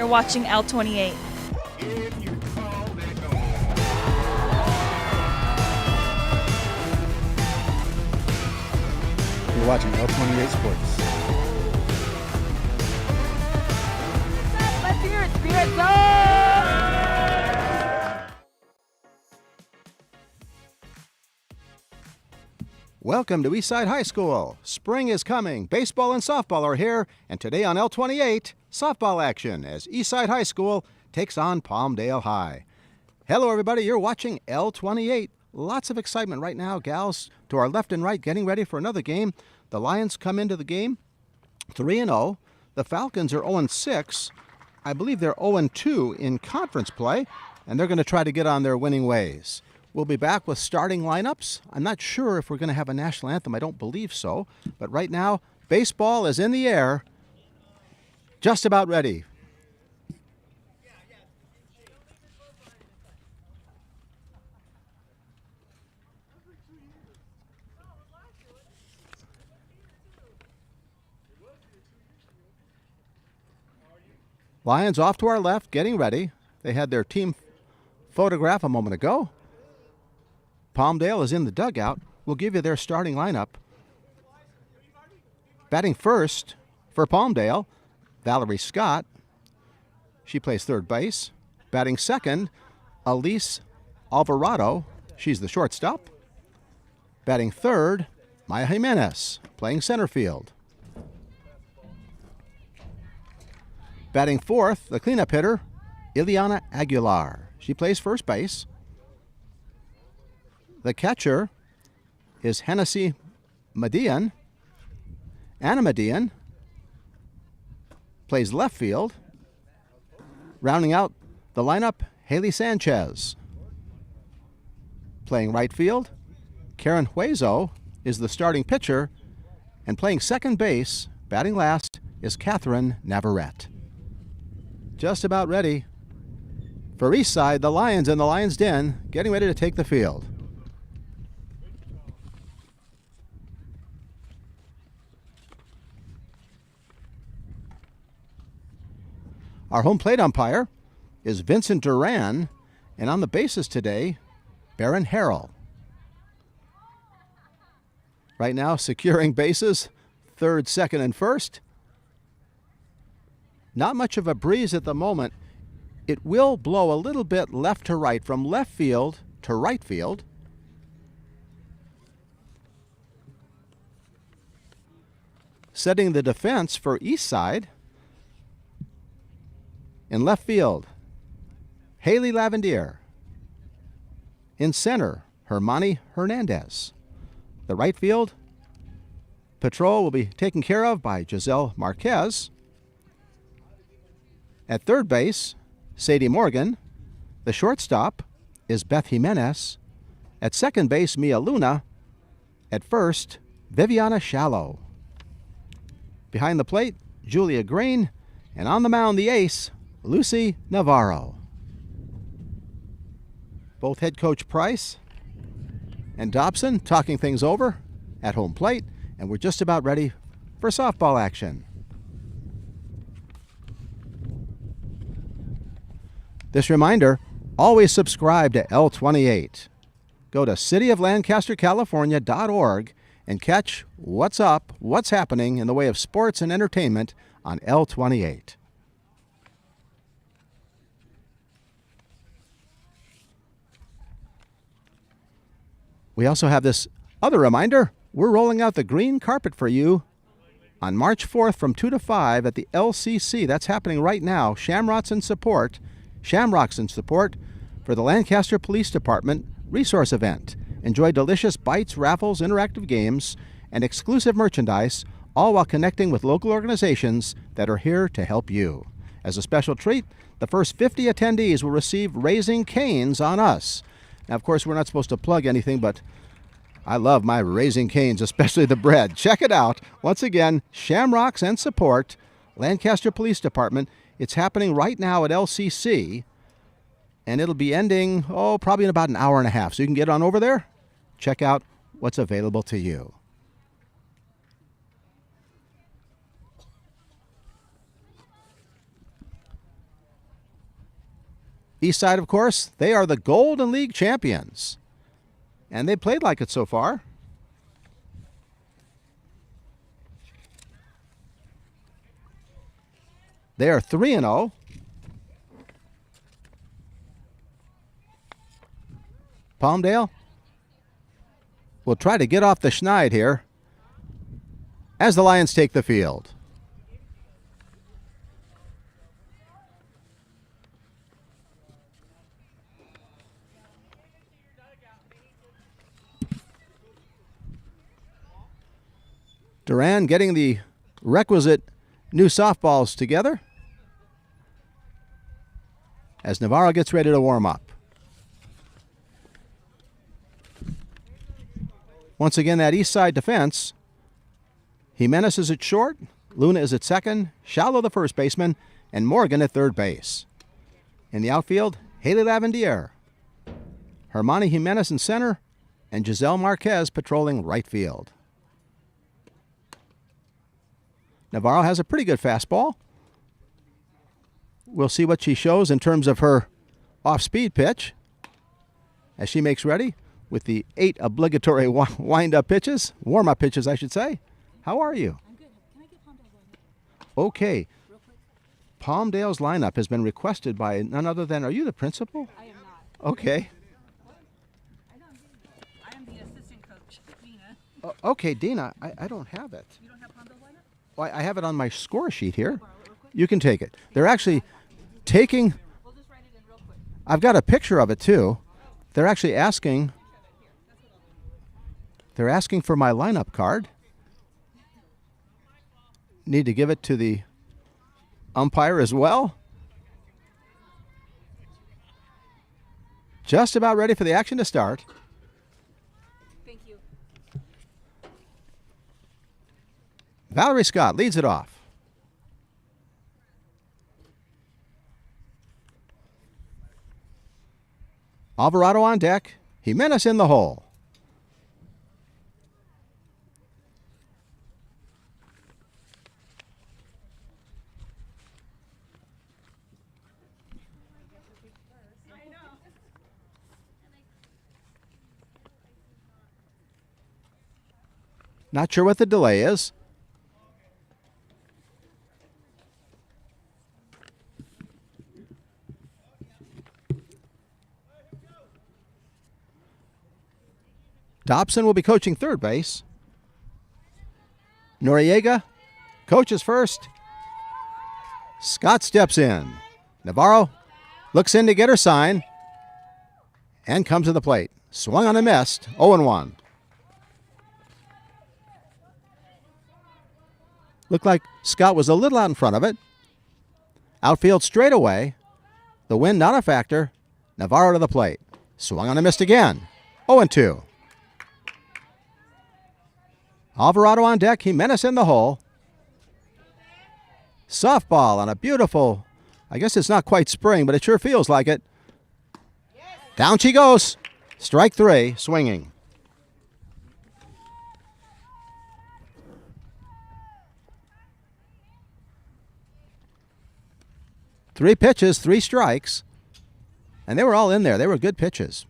watching L28. You're watching L28 Sports. Let's hear it, Spirit Zone! Welcome to Eastside High School. Spring is coming. Baseball and softball are here. And today on L28, softball action as Eastside High School takes on Palmdale High. Hello, everybody. You're watching L28. Lots of excitement right now. Gals to our left and right getting ready for another game. The Lions come into the game 3-0. The Falcons are 0-6. I believe they're 0-2 in conference play, and they're going to try to get on their winning ways. We'll be back with starting lineups. I'm not sure if we're going to have a national anthem. I don't believe so. But right now, baseball is in the air, just about ready. Lions off to our left, getting ready. They had their team photograph a moment ago. Palmdale is in the dugout. We'll give you their starting lineup. Batting first for Palmdale, Valerie Scott. She plays third base. Batting second, Elise Alvarado. She's the shortstop. Batting third, Maya Jimenez, playing center field. Batting fourth, the cleanup hitter, Ileana Aguilar. She plays first base. The catcher is Hennessy Median. Anna Median plays left field. Rounding out the lineup, Haley Sanchez. Playing right field, Karen Huezo is the starting pitcher. And playing second base, batting last, is Catherine Navarrete. Just about ready for Eastside, the Lions in the Lions' Den, getting ready to take the field. Our home plate umpire is Vincent Duran, and on the bases today, Baron Harrell. Right now, securing bases, third, second, and first. Not much of a breeze at the moment. It will blow a little bit left to right, from left field to right field. Setting the defense for Eastside. In left field, Haley Lavendier. In center, Hermione Hernandez. The right field patrol will be taken care of by Giselle Marquez. At third base, Sadie Morgan. The shortstop is Beth Jimenez. At second base, Mia Luna. At first, Viviana Shallow. Behind the plate, Julia Green. And on the mound, the ace, Lucy Navarro. Both head coach Price and Dobson talking things over at home plate, and we're just about ready for softball action. This reminder, always subscribe to L28. Go to cityoflancastercalifornia.org and catch what's up, what's happening in the way of sports and entertainment on L28. We also have this other reminder. We're rolling out the green carpet for you on March 4th from 2 to 5 at the LCC. That's happening right now. Shamrocks in support for the Lancaster Police Department resource event. Enjoy delicious bites, raffles, interactive games, and exclusive merchandise, all while connecting with local organizations that are here to help you. As a special treat, the first 50 attendees will receive Raising Cane's on us. Now, of course, we're not supposed to plug anything, but I love my Raising Cane's, especially the bread. Check it out. Once again, Shamrocks and support, Lancaster Police Department. It's happening right now at LCC, and it'll be ending, probably in about an hour and a half. So you can get on over there, check out what's available to you. Eastside, of course, they are the Golden League champions. And they played like it so far. They are 3-0. Palmdale will try to get off the schneid here as the Lions take the field. Duran getting the requisite new softballs together as Navarro gets ready to warm up. Once again, that east side defense. Jimenez is at short, Luna is at second, Shallow the first baseman, and Morgan at third base. In the outfield, Haley Lavendiere, Hermani Jimenez in center, and Giselle Marquez patrolling right field. Navarro has a pretty good fastball. We'll see what she shows in terms of her off-speed pitch as she makes ready with the 8 obligatory wind-up pitches, warm-up pitches, I should say. How are you? I'm good. Can I get Palmdale's lineup? Okay. Real quick. Palmdale's lineup has been requested by none other than, are you the principal? I am not. Okay. I am the assistant coach, Nina. Okay, Dina, I don't have it. You don't have Palmdale's lineup? Well, I have it on my score sheet here. You can take it. They're actually taking, We'll just write it in real quick. I've got a picture of it too. They're actually asking, for my lineup card. Need to give it to the umpire as well. Just about ready for the action to start. Thank you. Valerie Scott leads it off. Alvarado on deck. Jimenez in the hole. Not sure what the delay is. Dobson will be coaching third base. Noriega coaches first. Scott steps in. Navarro looks in to get her sign and comes to the plate. Swung on and missed. 0-1. Looked like Scott was a little out in front of it. Outfield straight away. The wind not a factor. Navarro to the plate. Swung on and missed again. 0-2. Alvarado on deck. Jimenez in the hole. Softball on a beautiful, I guess it's not quite spring, but it sure feels like it. Down she goes. Strike 3, swinging. Three pitches, 3 strikes. And they were all in there. They were good pitches.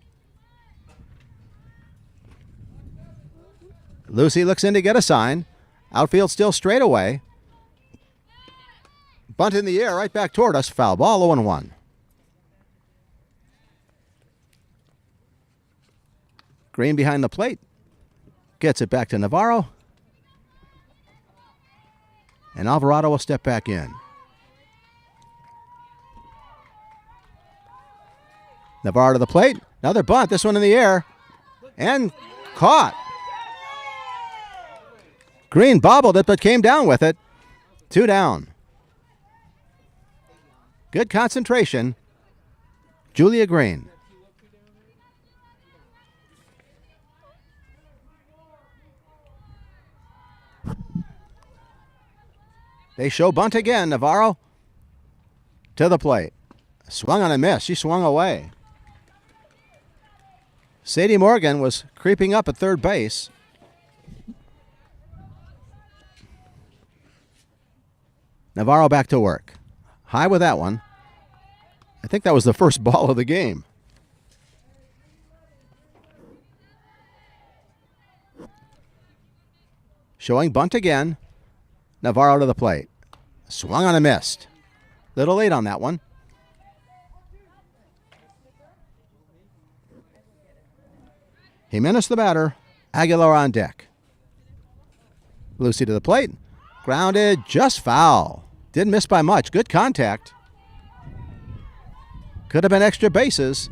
Lucy looks in to get a sign. Outfield still straight away. Bunt in the air right back toward us. Foul ball, 0-1. Green behind the plate. Gets it back to Navarro. And Alvarado will step back in. Navarro to the plate. Another bunt. This one in the air. And caught. Green bobbled it, but came down with it. 2 down. Good concentration. Julia Green. They show bunt again. Navarro to the plate. Swung on a miss. She swung away. Sadie Morgan was creeping up at third base. Navarro back to work. High with that one. I think that was the first ball of the game. Showing bunt again. Navarro to the plate. Swung on and missed. Little late on that one. Jimenez the batter. Aguilar on deck. Lucy to the plate. Grounded, just foul. Didn't miss by much. Good contact. Could have been extra bases.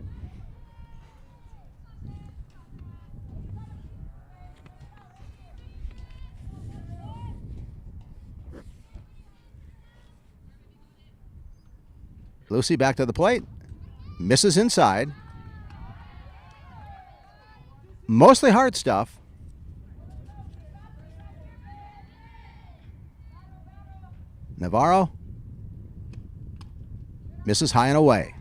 Lucy back to the plate. Misses inside. Mostly hard stuff. Navarro misses high and away.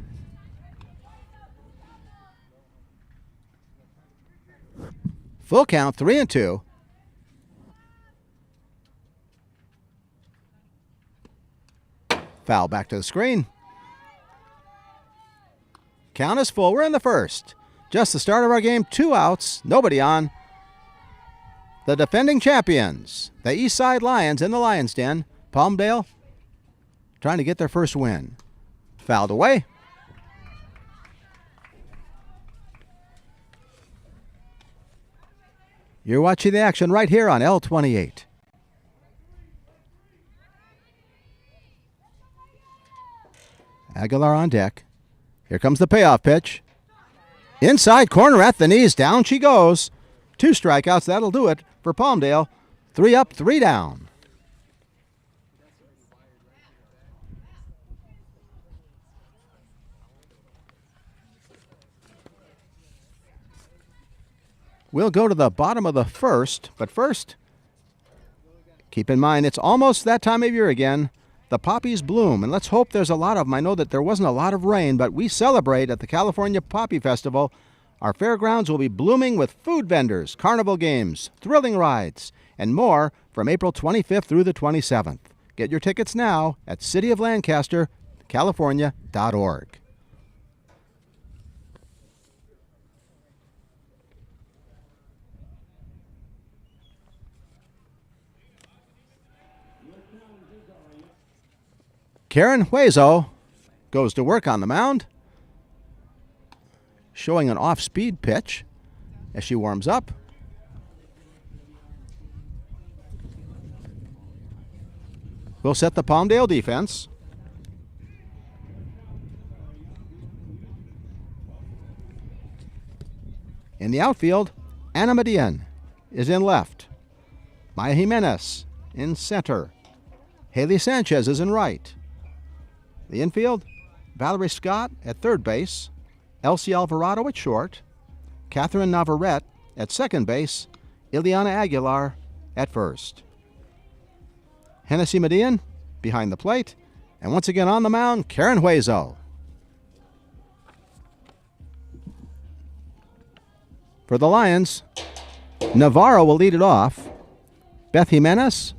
Full count, 3-2. Foul back to the screen. Count is full. We're in the first. Just the start of our game. 2 outs. Nobody on. The defending champions, the Eastside Lions in the Lions Den. Palmdale trying to get their first win. Fouled away. You're watching the action right here on L28. Aguilar on deck. Here comes the payoff pitch. Inside corner at the knees. Down she goes. 2 strikeouts. That'll do it for Palmdale. 3 up, 3 down. We'll go to the bottom of the first, but first, keep in mind it's almost that time of year again. The poppies bloom, and let's hope there's a lot of them. I know that there wasn't a lot of rain, but we celebrate at the California Poppy Festival. Our fairgrounds will be blooming with food vendors, carnival games, thrilling rides, and more from April 25th through the 27th. Get your tickets now at cityoflancastercalifornia.org. Karen Hueso goes to work on the mound, showing an off-speed pitch as she warms up. We'll set the Palmdale defense. In the outfield, Ana Median is in left. Maya Jimenez in center. Haley Sanchez is in right. The infield, Valerie Scott at third base, Elsie Alvarado at short, Catherine Navarrete at second base, Ileana Aguilar at first. Hennessy Median behind the plate, and once again on the mound, Karen Hueso. For the Lions, Navarro will lead it off. Beth Jimenez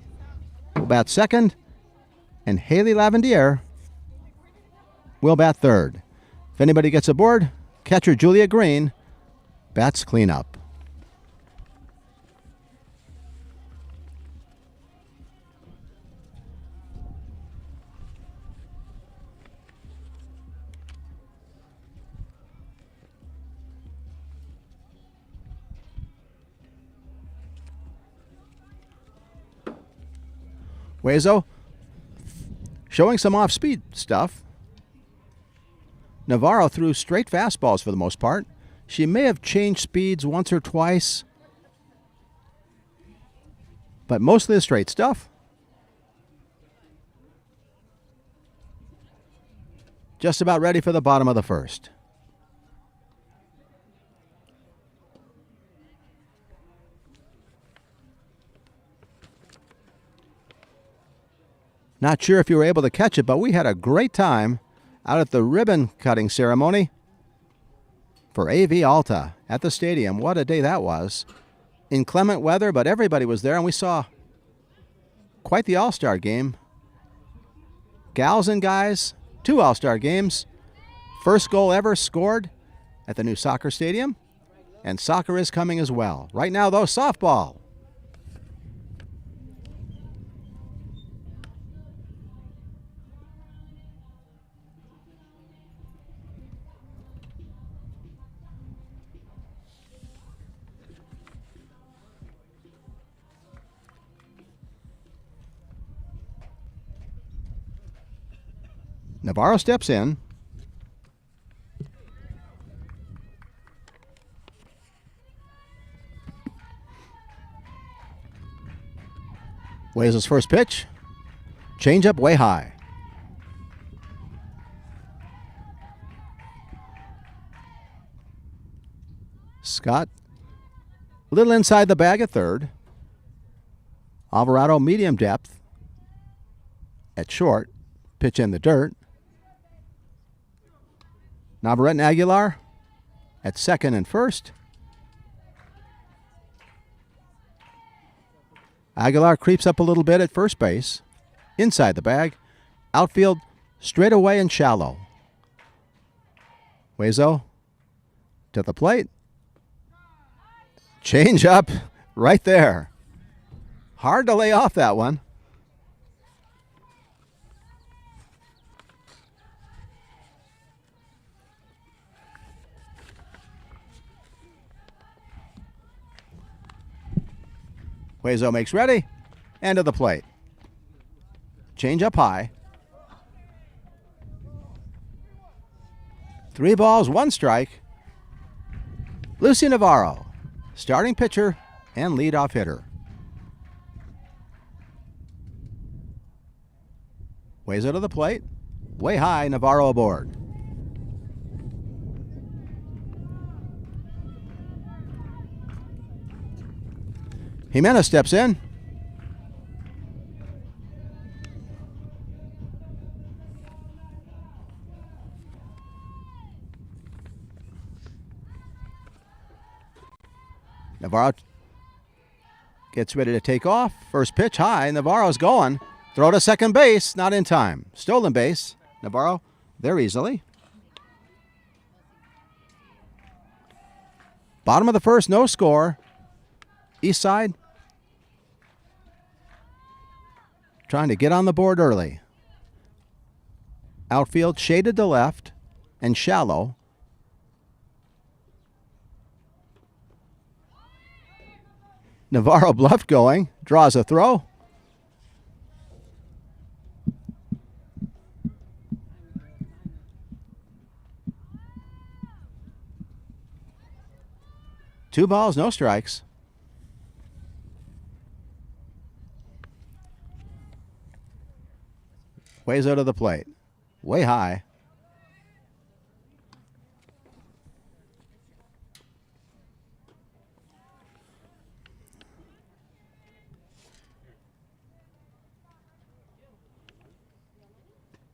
will bat second, and Haley Lavendier will bat third. If anybody gets aboard, catcher Julia Green bats cleanup. Hueso showing some off-speed stuff. Navarro threw straight fastballs for the most part. She may have changed speeds once or twice, but mostly the straight stuff. Just about ready for the bottom of the first. Not sure if you were able to catch it, but we had a great time out at the ribbon cutting ceremony for AV Alta at the stadium. What a day that was. Inclement weather, but everybody was there, and we saw quite the all-star game. Gals and guys, 2 all-star games. first goal ever scored at the new soccer stadium. And soccer is coming as well. Right now, though, softball. Navarro steps in. Weighs his first pitch. Changeup way high. Scott, a little inside the bag at third. Alvarado, medium depth at short. Pitch in the dirt. Navarrete and Aguilar at second and first. Aguilar creeps up a little bit at first base. Inside the bag. Outfield straight away and shallow. Hueso to the plate. Change up right there. Hard to lay off that one. Hueso makes ready, and to the plate. Change up high. 3 balls, 1 strike. Lucy Navarro, starting pitcher and leadoff hitter. Hueso to the plate. Way high, Navarro aboard. Jimenez steps in. Navarro gets ready to take off. First pitch high. Navarro's going. Throw to second base. Not in time. Stolen base. Navarro there easily. Bottom of the first, no score. Eastside trying to get on the board early. Outfield shaded to left and shallow. Navarro bluffed going, draws a throw. Two balls, no strikes. Hueso to the plate. Way high.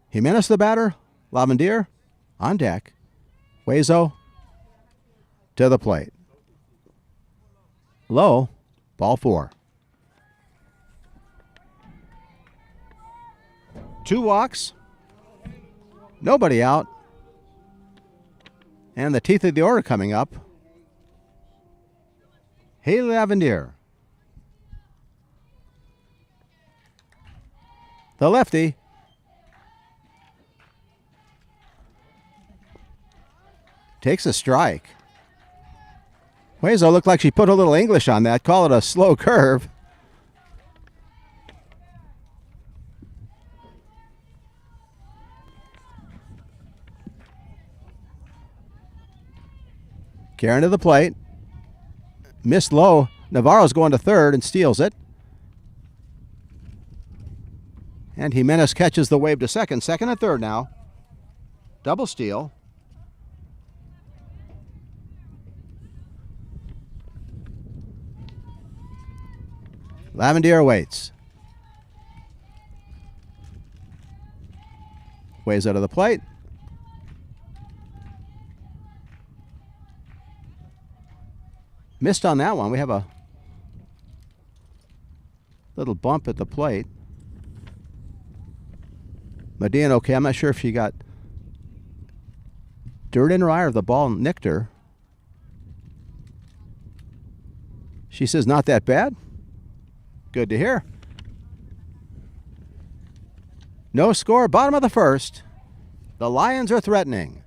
Jimenez the batter. Lavendier on deck. Hueso to the plate. Low. Ball 4. 2 walks. Nobody out. And the teeth of the order coming up. Haley Lavendier. The lefty. Takes a strike. Hueso looked like she put a little English on that. Call it a slow curve. Karen to the plate. Missed low. Navarro's going to third and steals it. And Jimenez catches the wave to second. Second and third now. Double steal. Lavendier waits. Hueso to the plate. Missed on that one. We have a little bump at the plate. Medina, okay, I'm not sure if she got dirt in her eye or the ball nicked her. She says, not that bad. Good to hear. No score, bottom of the first. The Lions are threatening.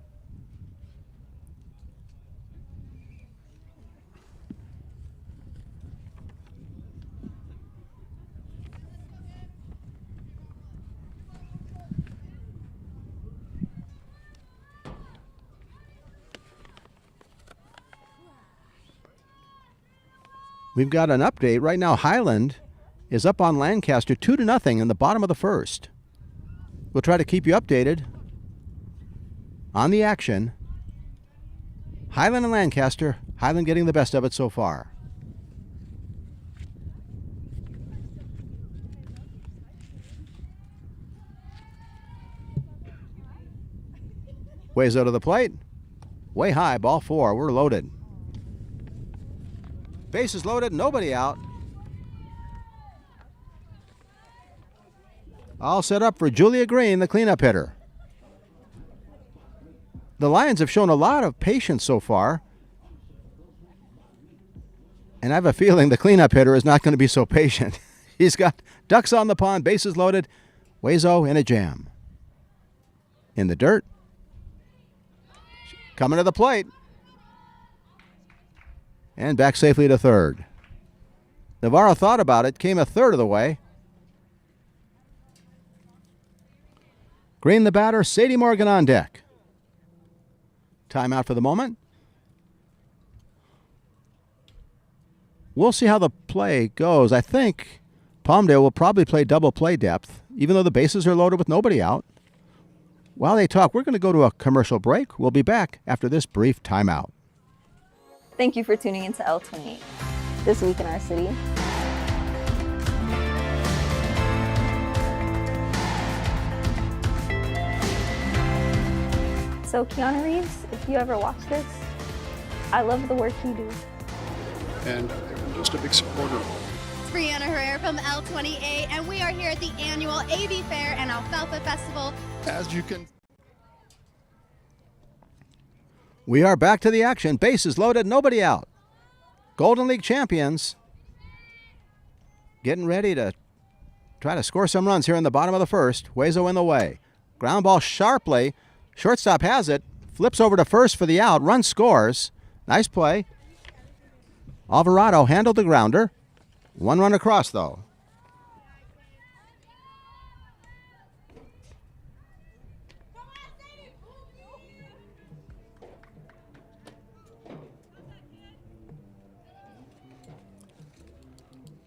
We've got an update. Right now, Highland is up on Lancaster 2-0 in the bottom of the first. We'll try to keep you updated on the action. Highland and Lancaster. Highland getting the best of it so far. Ways out of the plate. Way high, ball 4. We're loaded. Bases loaded, nobody out. All set up for Julia Green, the cleanup hitter. The Lions have shown a lot of patience so far. And I have a feeling the cleanup hitter is not going to be so patient. He's got ducks on the pond, bases loaded. Wazo in a jam. In the dirt. Coming to the plate. And back safely to third. Navarro thought about it, came a third of the way. Green the batter, Sadie Morgan on deck. Timeout for the moment. We'll see how the play goes. I think Palmdale will probably play double play depth, even though the bases are loaded with nobody out. While they talk, we're going to go to a commercial break. We'll be back after this brief timeout. Thank you for tuning into L28. This week in our city. So Keanu Reeves, if you ever watch this, I love the work you do. And I'm just a big supporter. It's Brianna Herrera from L28, and we are here at the annual AV Fair and Alfalfa Festival. As you can. We are back to the action. Bases loaded, nobody out. Golden League champions getting ready to try to score some runs here in the bottom of the first. Wazo in the way. Ground ball sharply. Shortstop has it. Flips over to first for the out. Run scores. Nice play. Alvarado handled the grounder. One run across, though.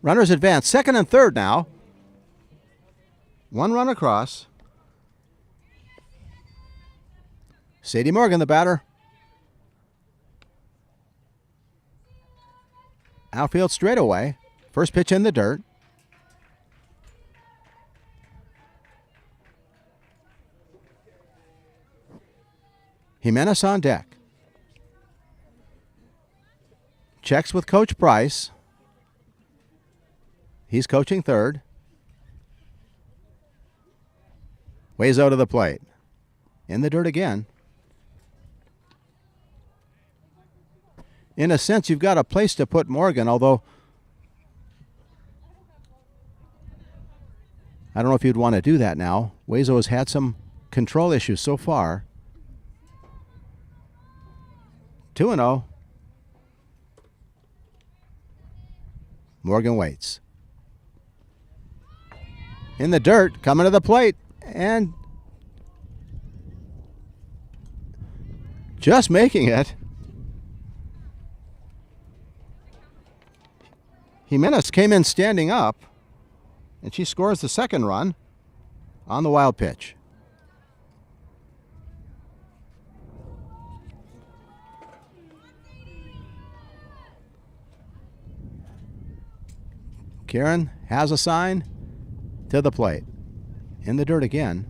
Runners advance. Second and third now. One run across. Sadie Morgan, the batter. Outfield straightaway. First pitch in the dirt. Jimenez on deck. Checks with Coach Price. He's coaching third. Wazo to the plate. In the dirt again. In a sense, you've got a place to put Morgan, although I don't know if you'd want to do that now. Wazo has had some control issues so far. 2-0. Morgan waits. In the dirt, coming to the plate, and just making it. Jimenez came in standing up, and she scores the second run on the wild pitch. Karen has a sign to the plate. In the dirt again.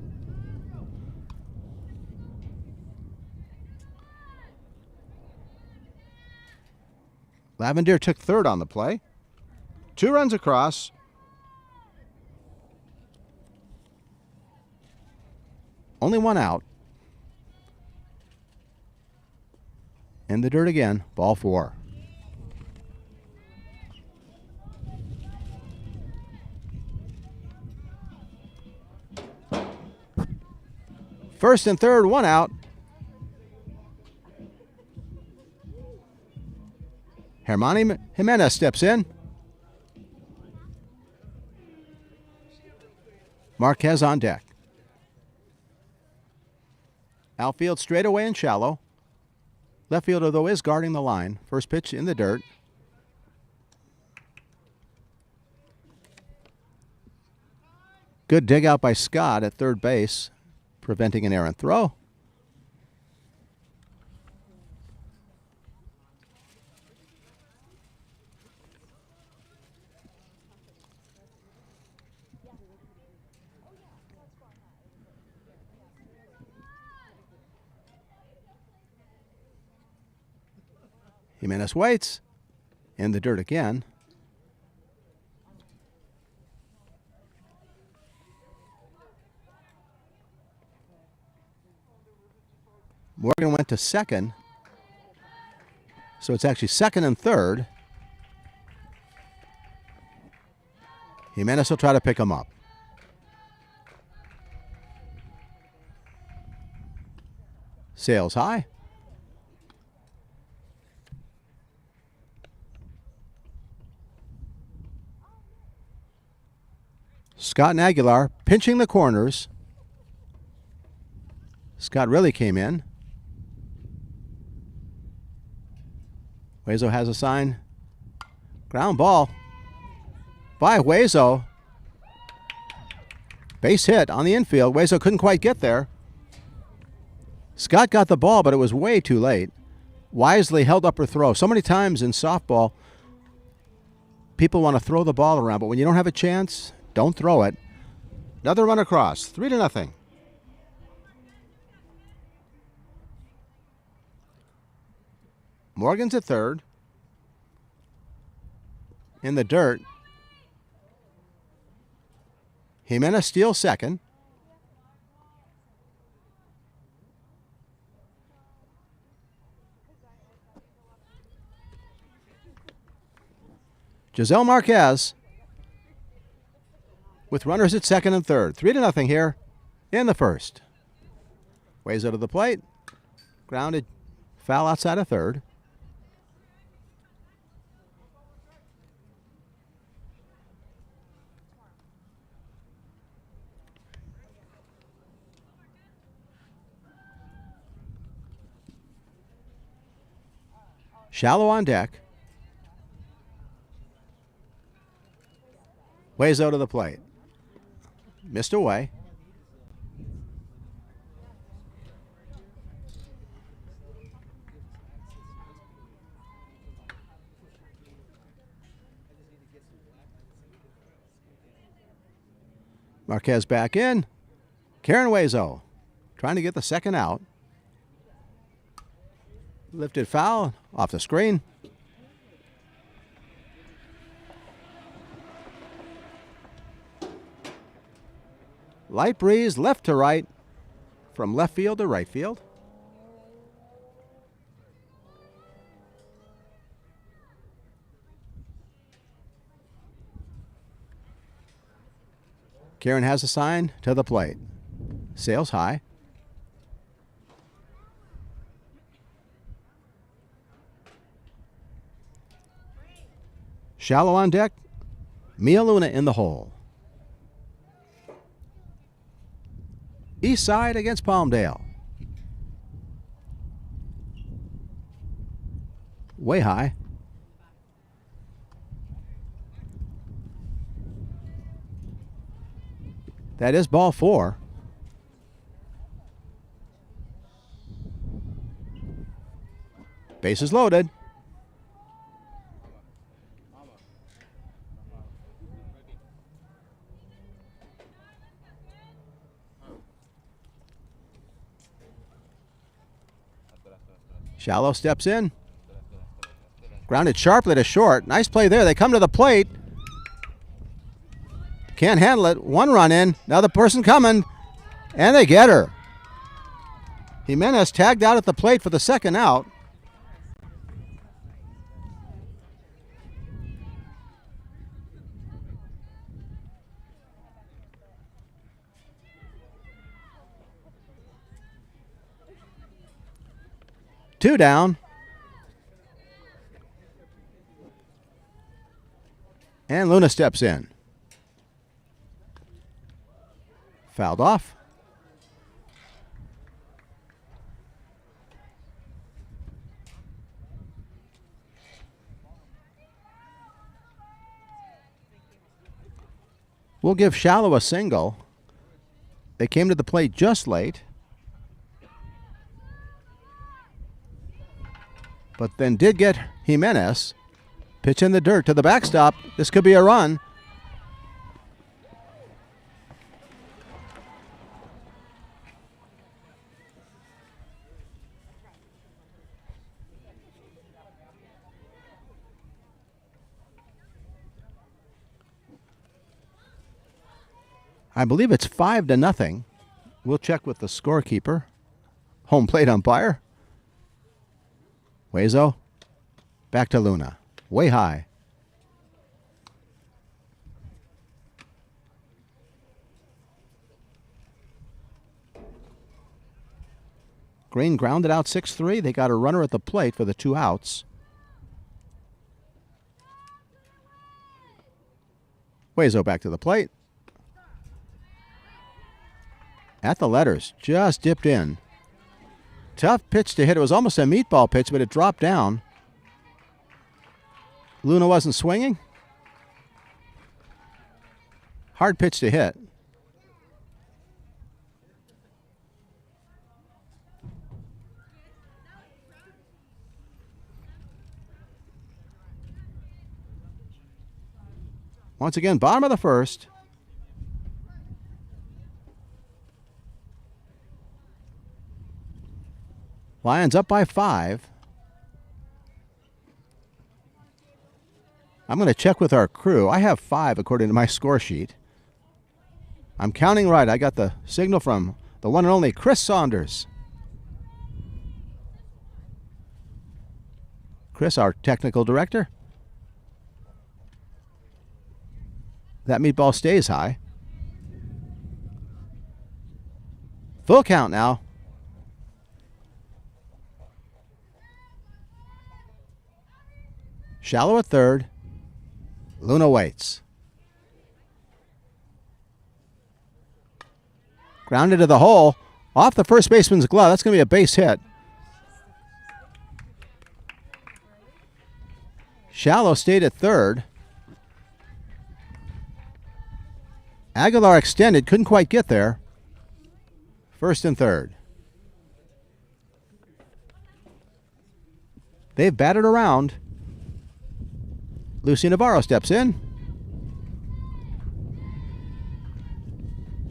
Lavender took third on the play. 2 runs across. Only one out. In the dirt again, ball 4. First and third, 1 out. Hermani Jimenez steps in. Marquez on deck. Outfield straightaway and shallow. Left fielder, though, is guarding the line. First pitch in the dirt. Good dig out by Scott at third base, preventing an errant throw. Jimenez waits. In the dirt again. Morgan went to second. So it's actually second and third. Jimenez will try to pick him up. Sails high. Scott and Aguilar pinching the corners. Scott really came in. Hueso has a sign. Ground ball by Hueso. Base hit on the infield. Hueso couldn't quite get there. Scott got the ball, but it was way too late. Wisely held up her throw. So many times in softball, people want to throw the ball around, but when you don't have a chance, don't throw it. Another run across, 3-0. Morgan's at third. In the dirt. Jimenez steals second. Giselle Marquez with runners at second and third. 3-0 here in the first. Hueso to the plate. Grounded foul outside of third. Shallow on deck. Hueso to the plate. Missed away. Marquez back in. Karen Hueso trying to get the second out. Lifted foul off the screen. Light breeze left to right from left field to right field. Karen has a sign to the plate. Sails high. Shallow on deck. Mia Luna in the hole. Eastside against Palmdale. Way high. That is ball 4. Bases loaded. Shallow steps in. Grounded sharply to short. Nice play there. They come to the plate. Can't handle it. One run in. Another person coming. And they get her. Jimenez tagged out at the plate for the second out. 2 down. And Luna steps in. Fouled off. We'll give Shallow a single. They came to the plate just late, but then did get Jimenez. Pitch in the dirt to the backstop. This could be a run. I believe it's 5-0. We'll check with the scorekeeper. Home plate umpire. Huezo. Back to Luna. Way high. Green grounded out 6-3. They got a runner at the plate for the 2 outs. Huezo back to the plate. At the letters, just dipped in. Tough pitch to hit. It was almost a meatball pitch, but it dropped down. Luna wasn't swinging. Hard pitch to hit. Once again, bottom of the first. Lions up by 5. I'm going to check with our crew. I have 5 according to my score sheet. I'm counting right. I got the signal from the one and only Chris Saunders. Chris, our technical director. That meatball stays high. Full count now. Shallow at third. Luna waits. Grounded to the hole. Off the first baseman's glove. That's going to be a base hit. Shallow stayed at third. Aguilar extended. Couldn't quite get there. First and third. They've batted around. Lucy Navarro steps in.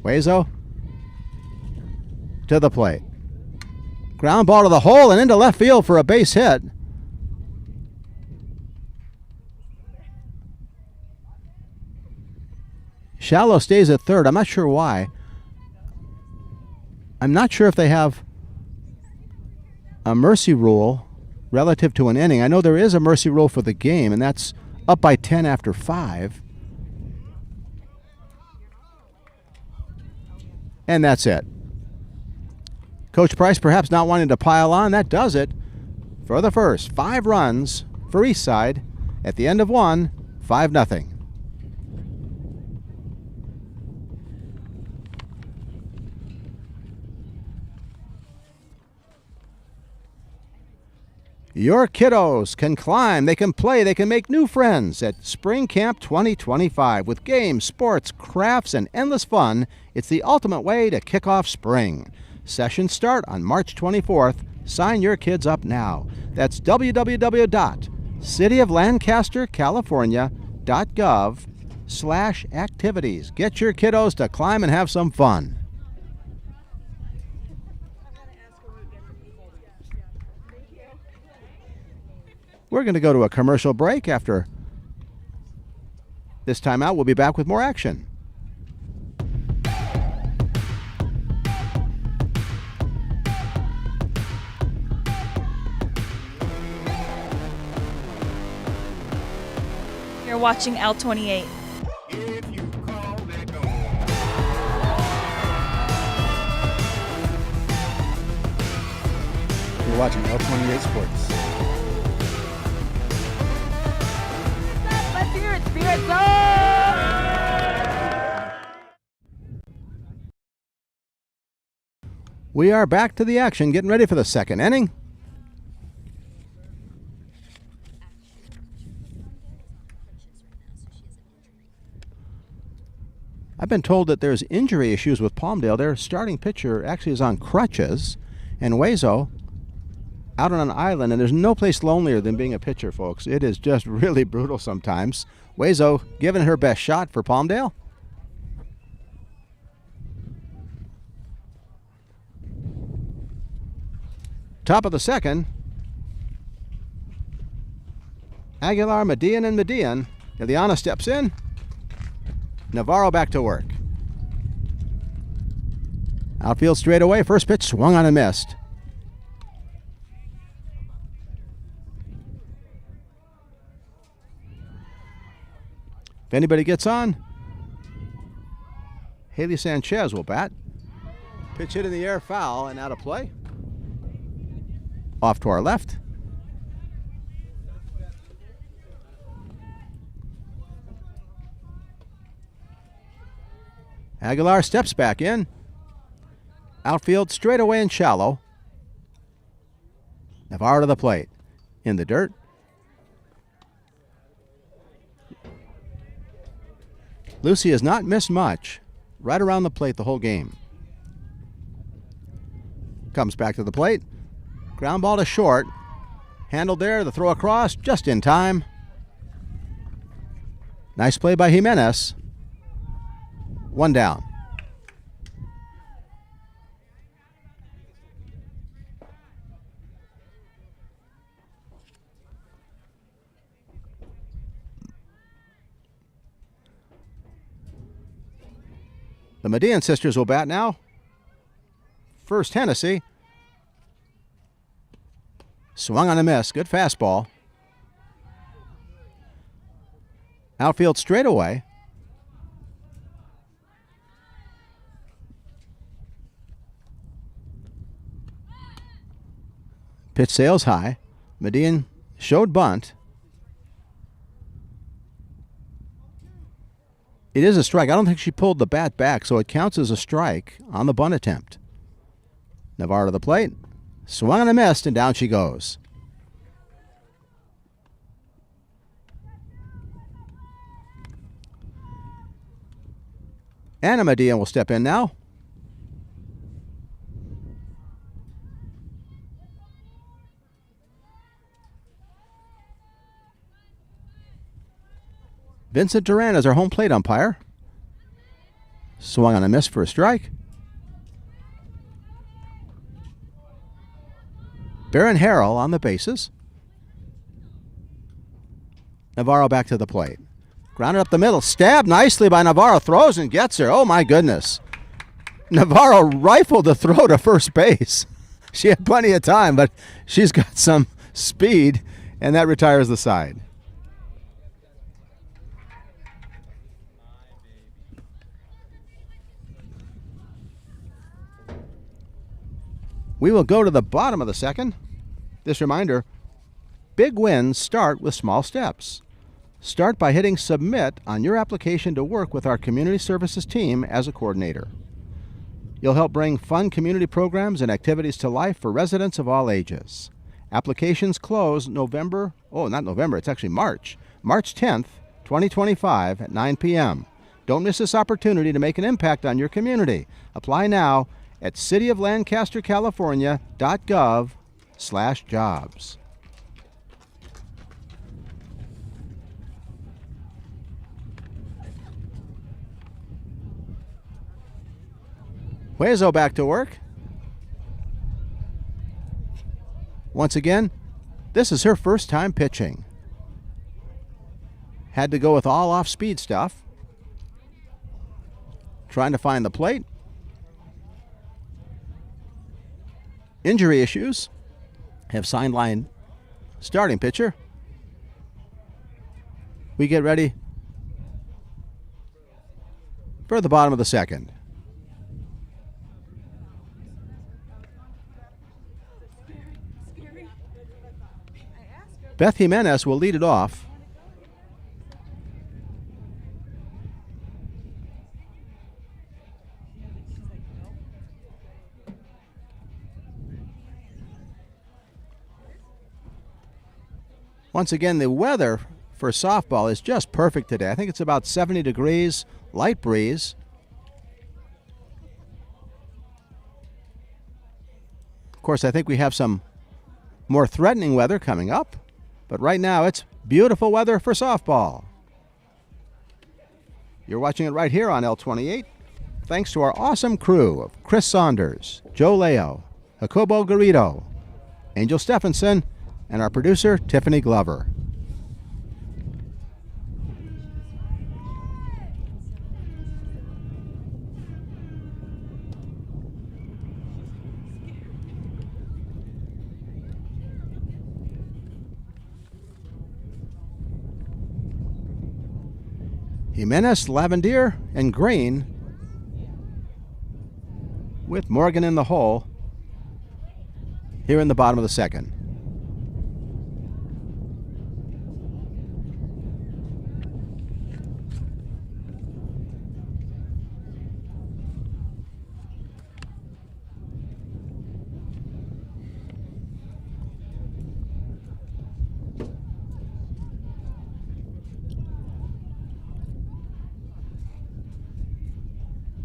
Huezo to the plate. Ground ball to the hole and into left field for a base hit. Shallow stays at third. I'm not sure why. I'm not sure if they have a mercy rule relative to an inning. I know there is a mercy rule for the game, and that's up by 10 after 5. And that's it. Coach Price perhaps not wanting to pile on. That does it for the first. 5 runs for Eastside. At the end of 1, 5-0. Your kiddos can climb, they can play, they can make new friends at Spring Camp 2025. With games, sports, crafts, and endless fun, it's the ultimate way to kick off spring. Sessions start on March 24th. Sign your kids up now. That's www.cityoflancastercalifornia.gov/activities. Get your kiddos to climb and have some fun. We're going to go to a commercial break. After this timeout, we'll be back with more action. You're watching L28. You're watching L28 Sports. Let's hear it, Spirit Zone! We are back to the action, getting ready for the second inning. I've been told that there's injury issues with Palmdale. Their starting pitcher actually is on crutches, and Wezo out on an island, and there's no place lonelier than being a pitcher, folks. It is just really brutal sometimes. Wezo giving her best shot for Palmdale. Top of the second. Aguilar, Median, and Median. Ileana steps in. Navarro back to work. Outfield straight away. First pitch swung on and missed. If anybody gets on, Haley Sanchez will bat. Pitch hit in the air, foul, and out of play. Off to our left. Aguilar steps back in. Outfield straight away and shallow. Navarro to the plate. In the dirt. Lucy has not missed much. Right around the plate the whole game. Comes back to the plate. Ground ball to short. Handled there. The throw across just in time. Nice play by Jimenez. One down. The Median sisters will bat now. First, Hennessy. Swung on a miss. Good fastball. Outfield straightaway. Pitch sails high. Median showed bunt. It is a strike. I don't think she pulled the bat back, so it counts as a strike on the bunt attempt. Navarro to the plate. Swung and a missed, and down she goes. Anna Medina will step in now. Vincent Duran is our home plate umpire. Swung on a miss for a strike. Baron Harrell on the bases. Navarro back to the plate. Grounded up the middle. Stabbed nicely by Navarro. Throws and gets her. Oh, my goodness. Navarro rifled the throw to first base. She had plenty of time, but she's got some speed, and that retires the side. We will go to the bottom of the second. This reminder, big wins start with small steps. Start by hitting submit on your application to work with our community services team as a coordinator. You'll help bring fun community programs and activities to life for residents of all ages. Applications close March 10th, 2025 at 9 p.m. Don't miss this opportunity to make an impact on your community. Apply now at cityoflancastercalifornia.gov/jobs. Huezo back to work. Once again, this is her first time pitching. Had to go with all off-speed stuff. Trying to find the plate. Injury issues. Have sidelined starting pitcher. We get ready for the bottom of the second. Beth Jimenez will lead it off. Once again, the weather for softball is just perfect today. I think it's about 70 degrees, light breeze. Of course, I think we have some more threatening weather coming up, but right now it's beautiful weather for softball. You're watching it right here on L28, thanks to our awesome crew of Chris Saunders, Joe Leo, Jacobo Garrido, Angel Stephenson, and our producer, Tiffany Glover. Jimenez, Lavendier, and Green with Morgan in the hole here in the bottom of the second.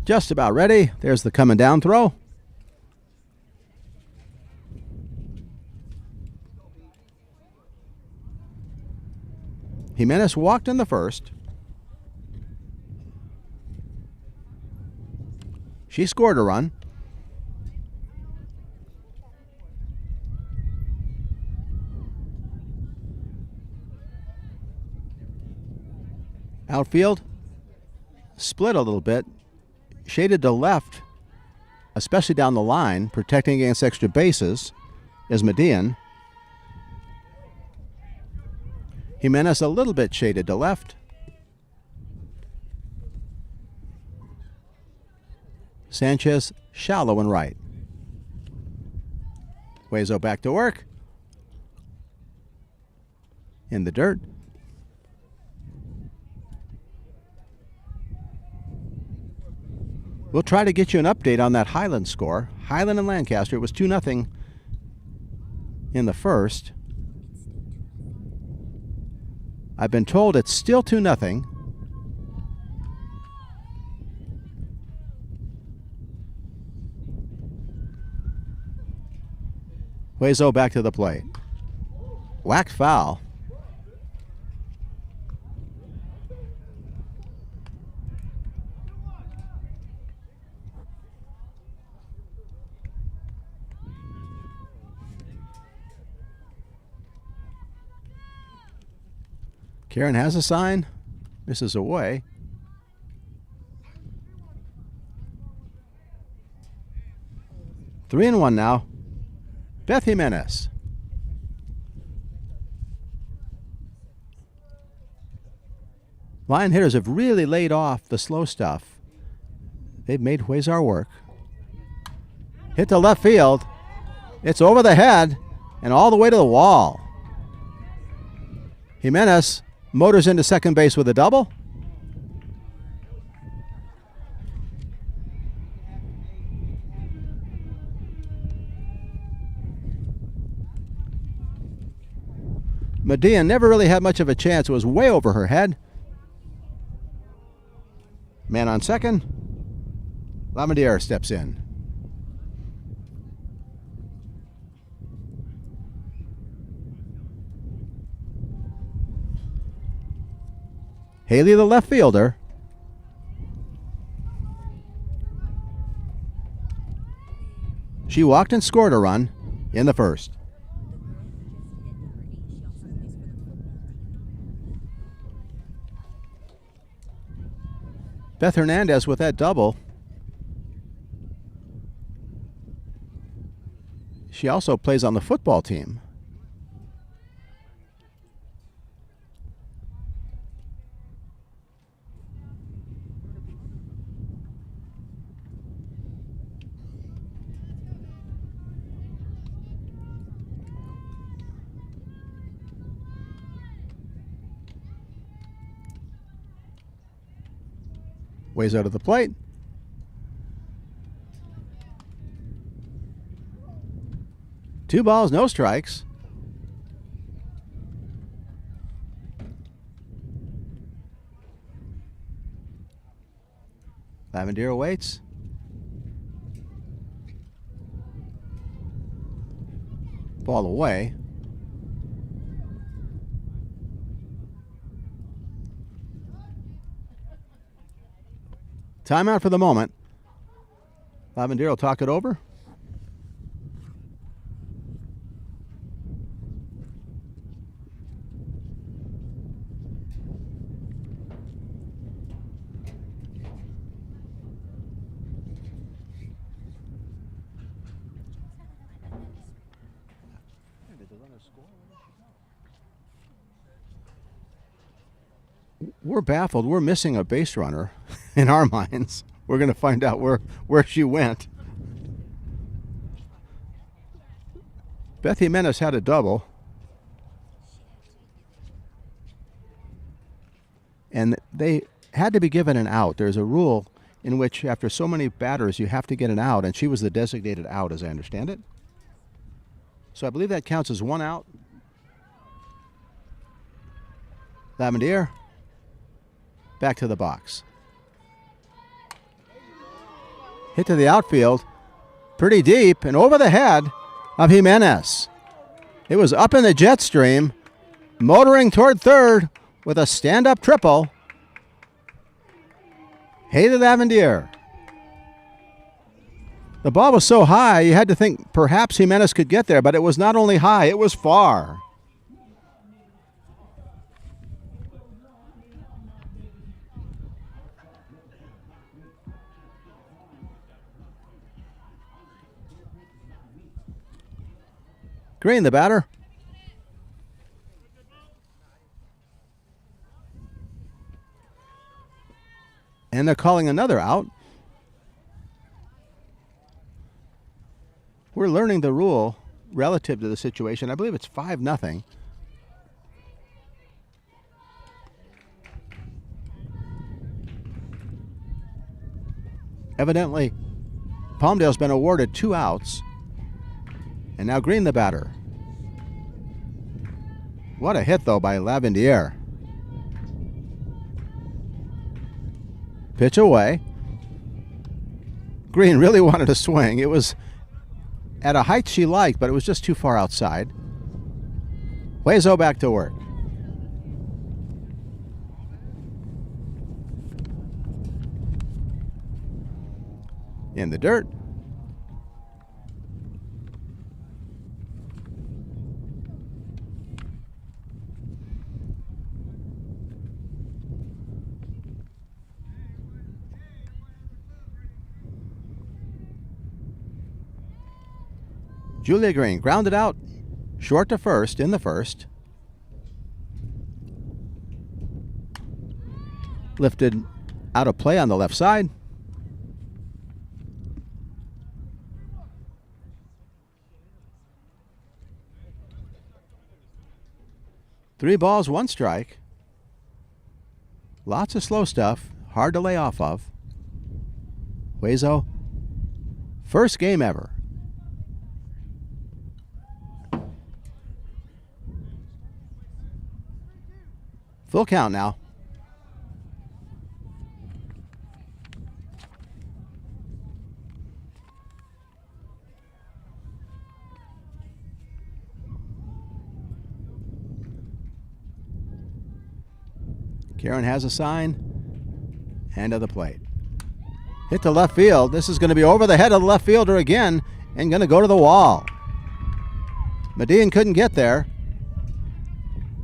Just about ready. There's the coming down throw. Jimenez walked in the first. She scored a run. Outfield split a little bit. Shaded to left, especially down the line, protecting against extra bases, is Median. Jimenez a little bit shaded to left. Sanchez shallow and right. Hueso back to work. In the dirt. We'll try to get you an update on that Highland score. Highland and Lancaster, it was 2-0 in the first. I've been told it's still 2-0. Hueso back to the plate. Whacked foul. Karen has a sign. Misses away. Three and one now. Beth Jimenez. Line hitters have really laid off the slow stuff. They've made Huesar work. Hit to left field. It's over the head and all the way to the wall. Jimenez motors into second base with a double. Medea never really had much of a chance. It was way over her head. Man on second. Lavendier steps in. Haley, the left fielder. She walked and scored a run in the first. Beth Hernandez with that double. She also plays on the football team. Ways out of the plate. Two balls, no strikes. Lavendier awaits. Ball away. Timeout for the moment. Lavendier will talk it over. We're baffled. We're missing a base runner in our minds. We're going to find out where she went. Beth Jimenez had a double. And they had to be given an out. There's a rule in which after so many batters you have to get an out, and she was the designated out as I understand it. So I believe that counts as one out. Lavendier back to the box. Hit to the outfield. Pretty deep and over the head of Jimenez. It was up in the jet stream, motoring toward third with a stand-up triple. Hated Lavendier. The ball was so high, you had to think perhaps Jimenez could get there, but it was not only high, it was far. Green, the batter. And they're calling another out. We're learning the rule relative to the situation. I believe it's 5-0. Evidently, Palmdale's been awarded 2 outs. And now Green, the batter. What a hit, though, by Lavendier. Pitch away. Green really wanted to swing. It was at a height she liked, but it was just too far outside. Huezo back to work. In the dirt. Julia Green grounded out short to first in the first. Lifted out of play on the left side. Three balls, one strike. Lots of slow stuff, hard to lay off of. Huezo, first game ever. Full count now. Karen has a sign. Hand of the plate. Hit to left field. This is going to be over the head of the left fielder again and going to go to the wall. Median couldn't get there.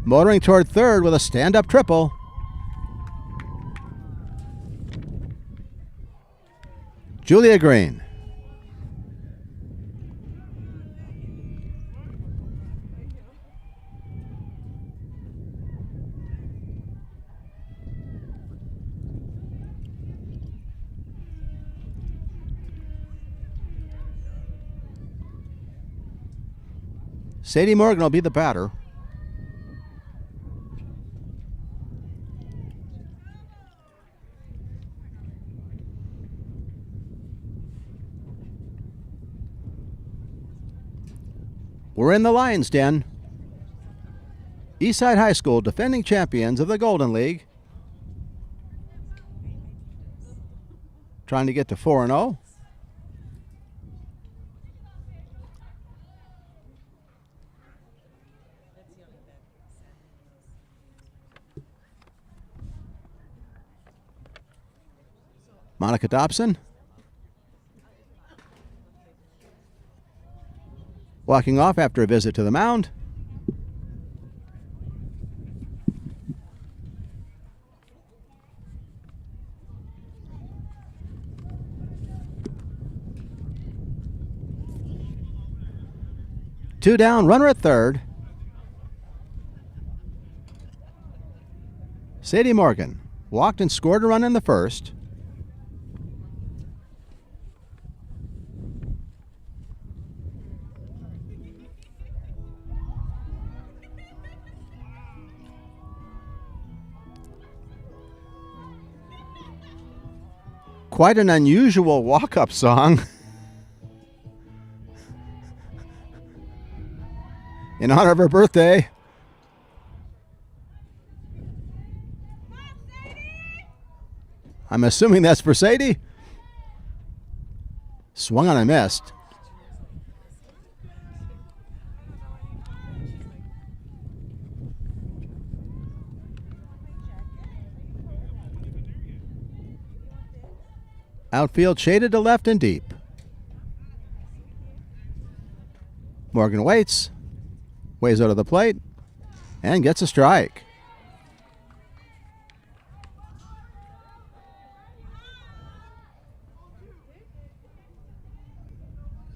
Motoring toward third with a stand-up triple. Julia Green. Sadie Morgan will be the batter. We're in the Lion's Den. Eastside High School, defending champions of the Golden League. Trying to get to 4-0. Monica Dobson. Walking off after a visit to the mound. Two down, runner at third. Sadie Morgan walked and scored a run in the first. Quite an unusual walk-up song. In honor of her birthday. I'm assuming that's for Sadie. Swung on and missed. Outfield shaded to left and deep. Morgan waits. Ways out of the plate and gets a strike.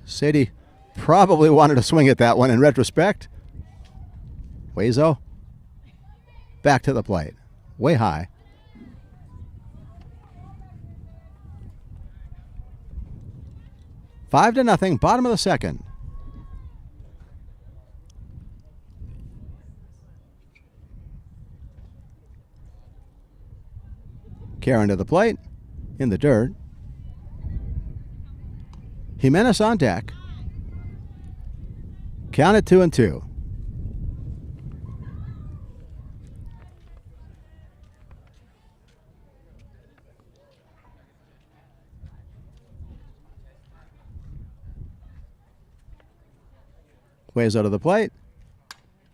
Sadie probably wanted to swing at that one in retrospect. Wazo back to the plate. Way high. 5-0, bottom of the second. Karen to the plate, in the dirt. Jimenez on deck. Count it 2-2. Ways out of the plate.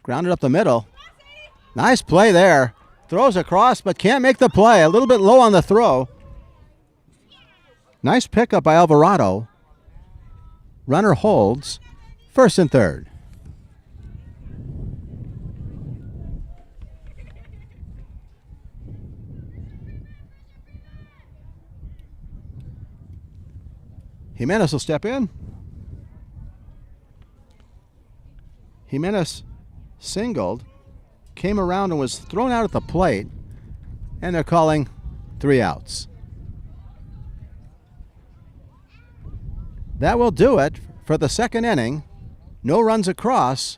Grounded up the middle. Nice play there. Throws across, but can't make the play. A little bit low on the throw. Nice pickup by Alvarado. Runner holds. First and third. Jimenez will step in. Jimenez singled. Came around and was thrown out at the plate, and they're calling 3 outs. That will do it for the second inning. No runs across.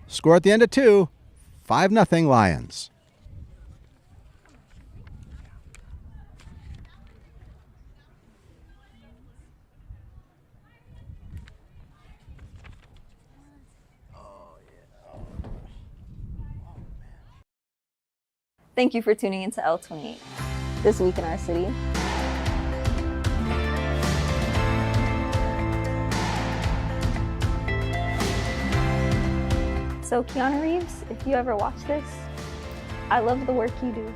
Score at the end of 2, 5-0 Lions. Thank you for tuning into L28. This week in our city. So Keanu Reeves, if you ever watch this, I love the work you do.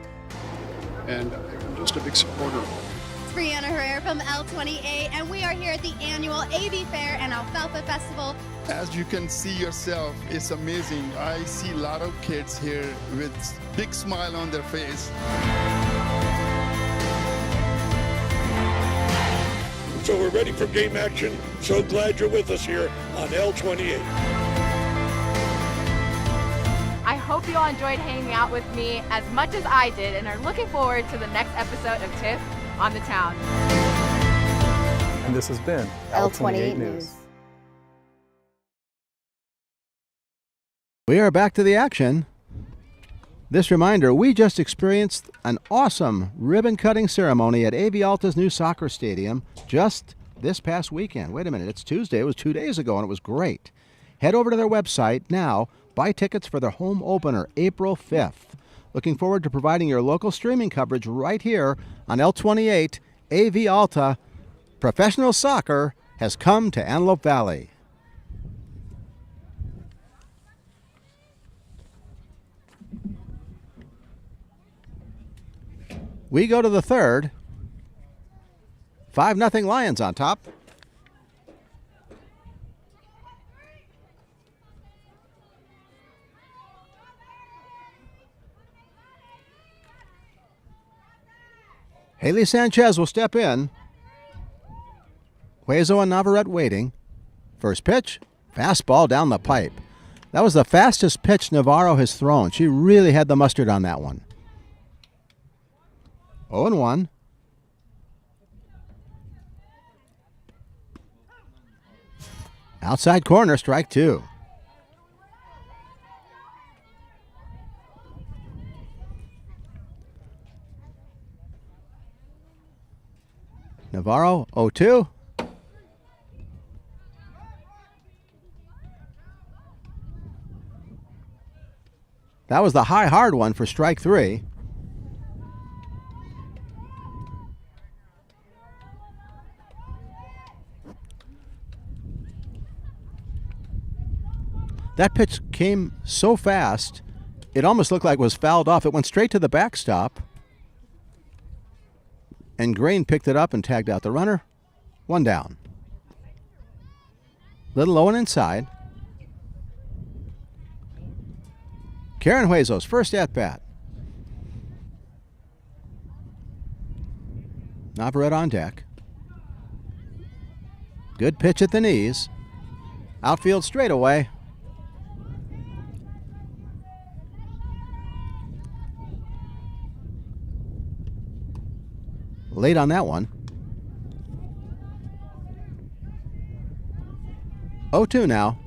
And I'm just a big supporter. It's Brianna Herrera from L28, and we are here at the annual AV Fair and Alfalfa Festival. As you can see yourself, it's amazing. I see a lot of kids here with big smile on their face. So we're ready for game action. So glad you're with us here on L28. I hope you all enjoyed hanging out with me as much as I did and are looking forward to the next episode of Tiff on the Town. And this has been L28 News. We are back to the action. This reminder, we just experienced an awesome ribbon-cutting ceremony at AV Alta's new soccer stadium just this past weekend. Wait a minute, it's Tuesday. It was 2 days ago, and it was great. Head over to their website now. Buy tickets for their home opener April 5th. Looking forward to providing your local streaming coverage right here on L28 AV Alta. Professional soccer has come to Antelope Valley. We go to the third. 5-0 Lions on top. Haley Sanchez will step in. Hueso and Navarrete waiting. First pitch, fastball down the pipe. That was the fastest pitch Navarro has thrown. She really had the mustard on that one. 0-1. Outside corner, strike 2. Navarro, 0-2. That was the high, hard one for strike 3. That pitch came so fast, it almost looked like it was fouled off. It went straight to the backstop. And Grain picked it up and tagged out the runner. 1 down. Little low and inside. Karen Hueso's first at-bat. Navarrete on deck. Good pitch at the knees. Outfield straightaway. Late on that one. 0-2 now.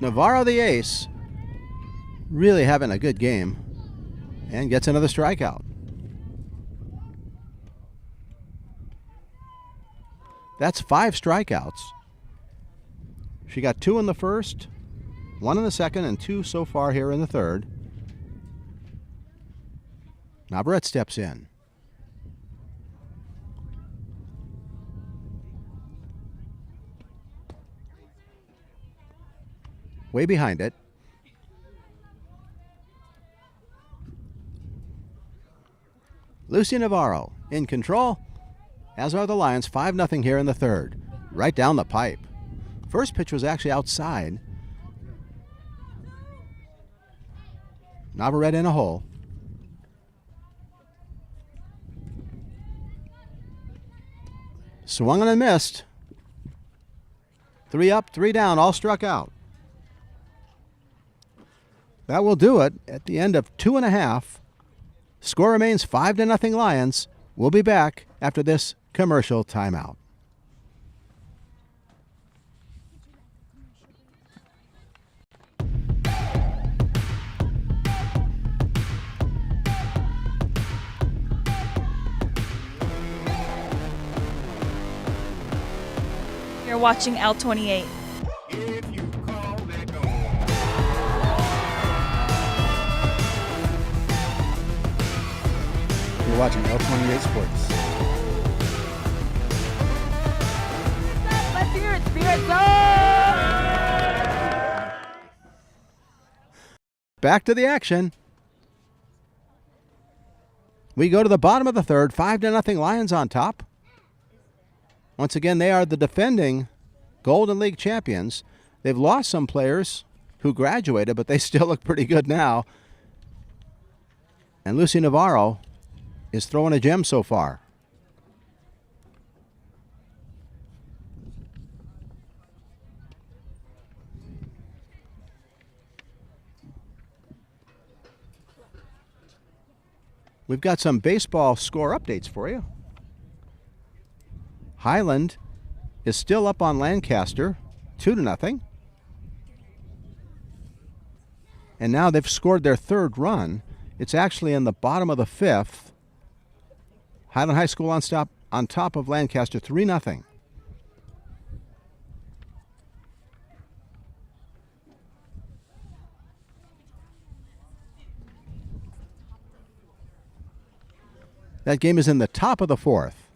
Navarro, the ace, really having a good game and gets another strikeout. That's 5 strikeouts. She got 2 in the first, 1 in the second, and 2 so far here in the third. Navarrete steps in. Way behind it. Lucy Navarro in control, as are the Lions. 5-0 here in the third. Right down the pipe. First pitch was actually outside. Navarrete in a hole. Swung and missed. 3 up, 3 down, all struck out. That will do it at the end of 2.5. Score remains 5-0 Lions. We'll be back after this commercial timeout. You're watching L28. You're watching L28 Sports. Let's hear it, Spirit Zone! Back to the action. We go to the bottom of the third. 5-0 Lions on top. Once again, they are the defending Golden League champions. They've lost some players who graduated, but they still look pretty good now. And Lucy Navarro is throwing a gem so far. We've got some baseball score updates for you. Highland is still up on Lancaster, 2-0. And now they've scored their third run. It's actually in the bottom of the 5th. Highland High School on top of Lancaster, 3-0. That game is in the top of the fourth.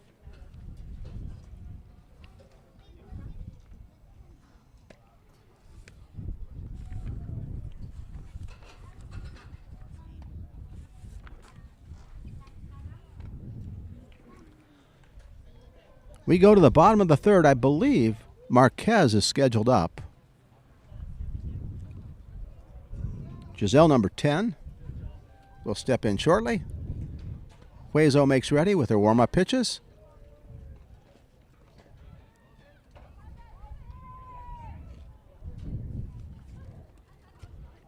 We go to the bottom of the third. I believe Marquez is scheduled up. Giselle, number 10, will step in shortly. Huezo makes ready with her warm-up pitches.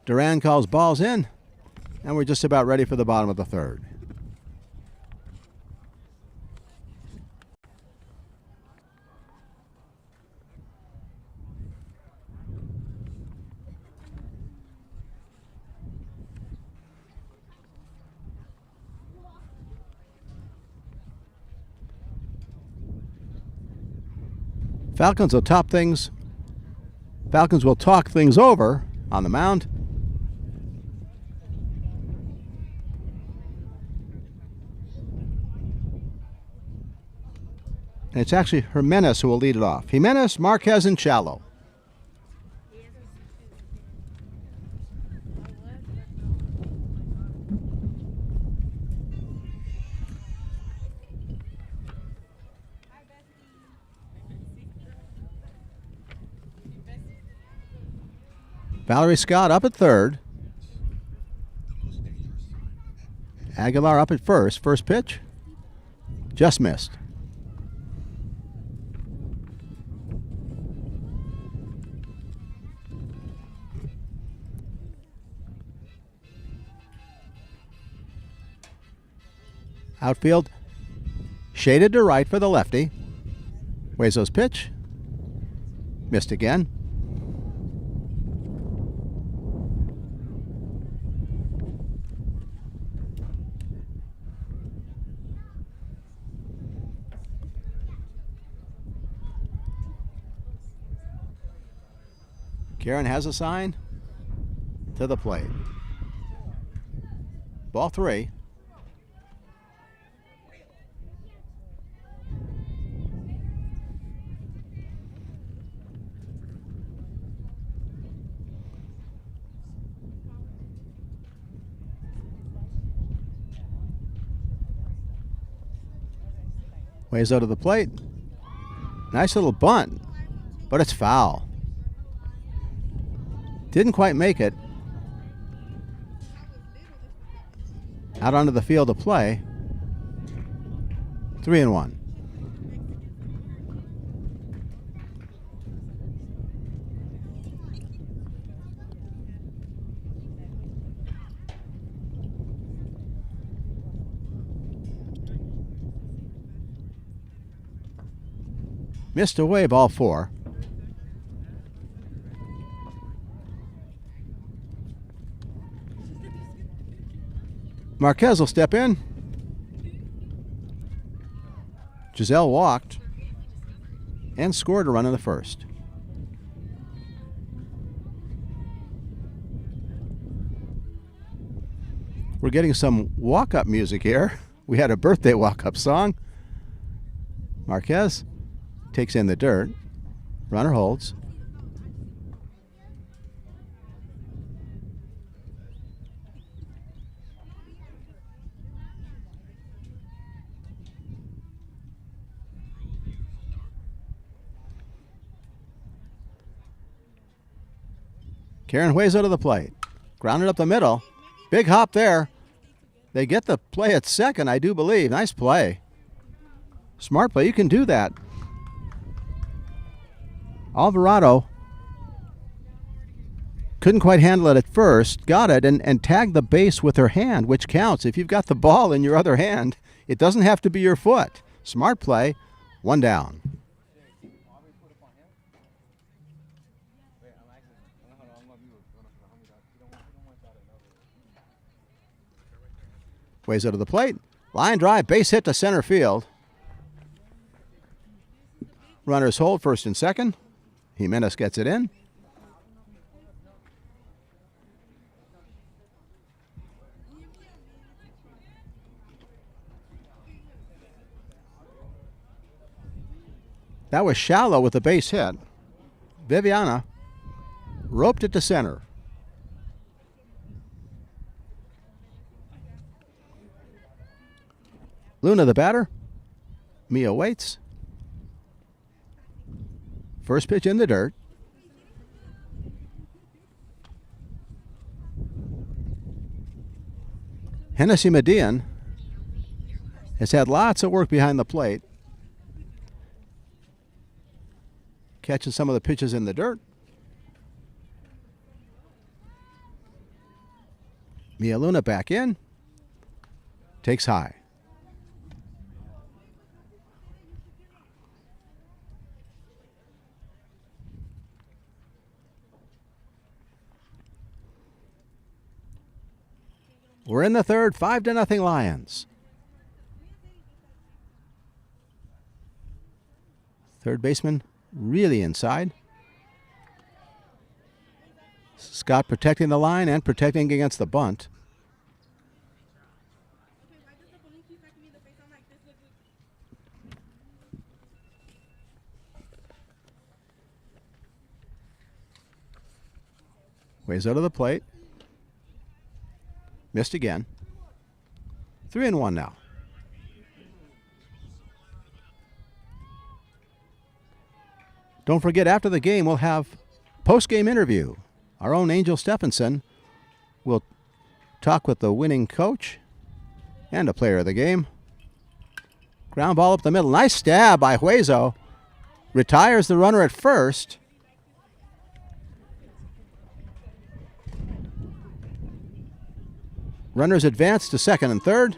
Duran calls balls in, and we're just about ready for the bottom of the third. Falcons will talk things over on the mound. And it's actually Jimenez who will lead it off. Jimenez, Marquez, and Shallow. Valerie Scott up at third. Aguilar up at first. First pitch. Just missed. Outfield shaded to right for the lefty. Huezo's pitch. Missed again. Karen has a sign to the plate. Ball 3. Huezo to the plate. Nice little bunt, but it's foul. Didn't quite make it. Out onto the field to play. 3-1. Missed away, ball 4. Marquez will step in. Giselle walked and scored a run in the first. We're getting some walk-up music here. We had a birthday walk-up song. Marquez takes in the dirt. Runner holds. Karen Huezo to the plate. Grounded up the middle. Big hop there. They get the play at second, I do believe. Nice play. Smart play. You can do that. Alvarado couldn't quite handle it at first. Got it and tagged the base with her hand, which counts. If you've got the ball in your other hand, it doesn't have to be your foot. Smart play. 1 down. Huezo to the plate. Line drive, base hit to center field. Runners hold first and second. Jimenez gets it in. That was shallow with the base hit. Viviana roped it to center. Luna the batter. Mia waits. First pitch in the dirt. Hennessy Median has had lots of work behind the plate. Catching some of the pitches in the dirt. Mia Luna back in. Takes high. We're in the third, 5-0 Lions. Third baseman really inside. Scott protecting the line and protecting against the bunt. Ways out of the plate. Missed again. 3-1 now. Don't forget, after the game, we'll have post-game interview. Our own Angel Stephenson will talk with the winning coach and a player of the game. Ground ball up the middle. Nice stab by Hueso. Retires the runner at first. Runners advance to second and third.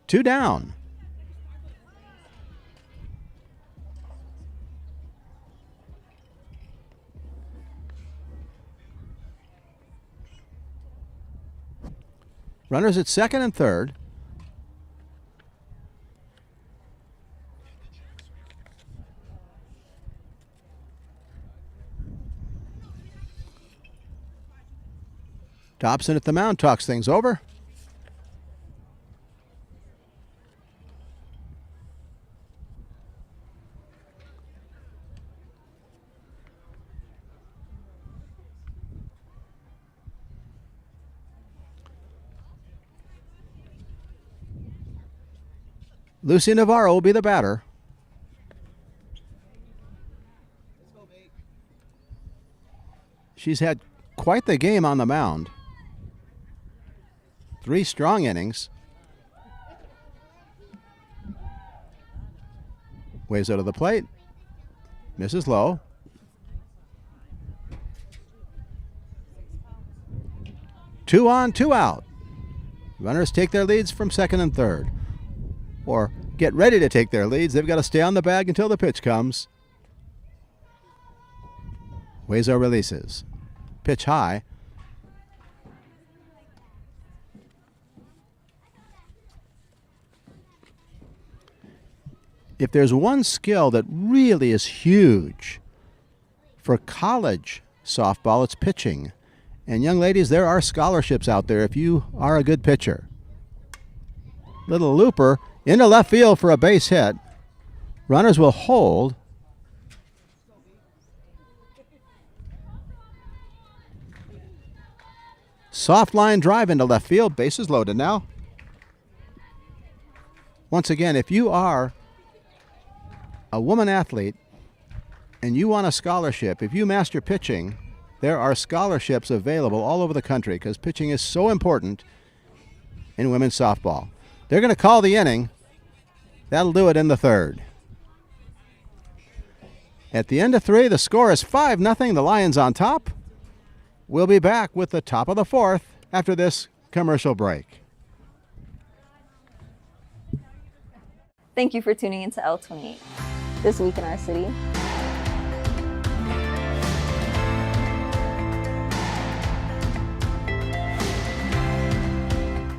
2 down. Runners at second and third. Dobson at the mound talks things over. Lucy Navarro will be the batter. She's had quite the game on the mound. 3 strong innings. Waves out of the plate. Misses low. Two on, 2 out. Runners take their leads from second and third. Or get ready to take their leads. They've got to stay on the bag until the pitch comes. Hueso releases. Pitch high. If there's one skill that really is huge for college softball, it's pitching. And young ladies, there are scholarships out there if you are a good pitcher. Little looper into left field for a base hit. Runners will hold. Soft line drive into left field. Bases loaded now. Once again, if you are a woman athlete and you want a scholarship, if you master pitching, there are scholarships available all over the country because pitching is so important in women's softball. They're going to call the inning. That'll do it in the third. At the end of 3, the score is 5-0. The Lions on top. We'll be back with the top of the 4th after this commercial break. Thank you for tuning into L28. This week in our city.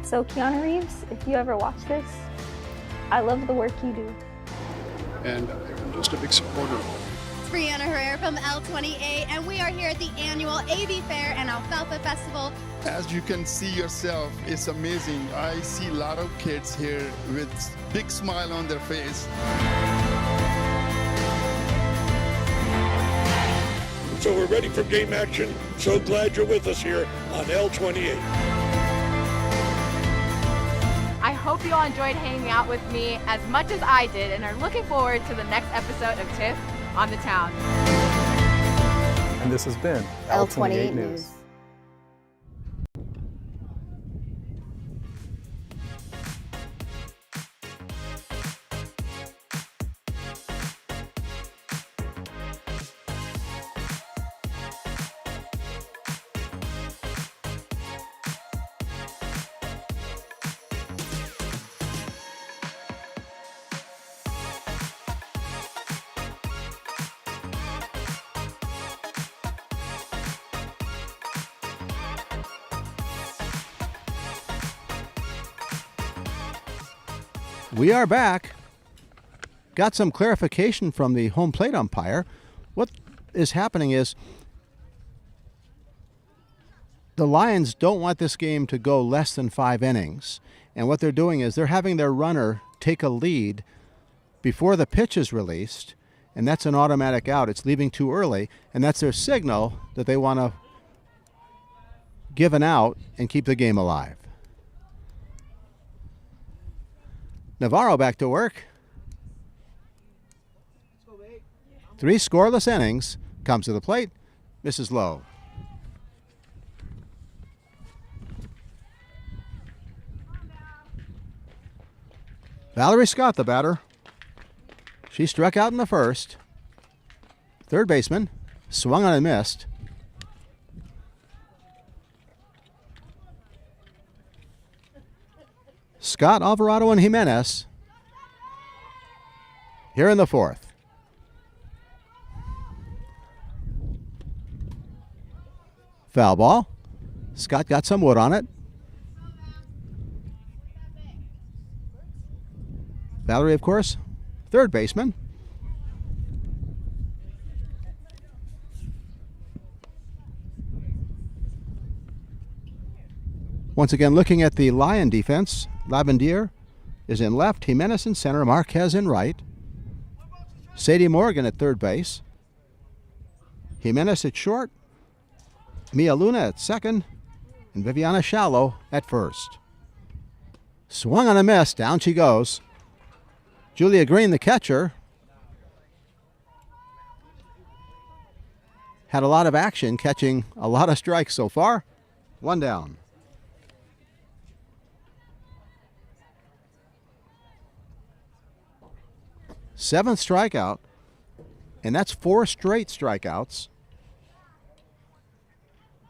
So Keanu Reeves, if you ever watch this, I love the work you do. And I'm just a big supporter of it. It's Brianna Herrera from L28, and we are here at the annual AV Fair and Alfalfa Festival. As you can see yourself, it's amazing. I see a lot of kids here with big smile on their face. so we're ready for game action. So glad you're with us here on L28. I hope you all enjoyed hanging out with me as much as I did and are looking forward to the next episode of Tiff on the Town. And this has been L28 News. We are back. Got some clarification from the home plate umpire. What is happening is the Lions don't want this game to go less than 5 innings. And what they're doing is they're having their runner take a lead before the pitch is released, and that's an automatic out. It's leaving too early, and that's their signal that they want to give an out and keep the game alive. Navarro back to work. 3 scoreless innings. Comes to the plate. Misses low. Valerie Scott, the batter. She struck out in the first. Third baseman. Swung on and missed. Scott, Alvarado, and Jimenez here in the fourth. Foul ball. Scott got some wood on it. Valerie, of course, third baseman. Once again, looking at the Lion defense, Lavendier is in left, Jimenez in center, Marquez in right, Sadie Morgan at third base, Jimenez at short, Mia Luna at second, and Viviana Shallow at first. Swung on a miss, down she goes. Julia Green, the catcher, had a lot of action, catching a lot of strikes so far. 1 down. Seventh strikeout, and that's 4 straight strikeouts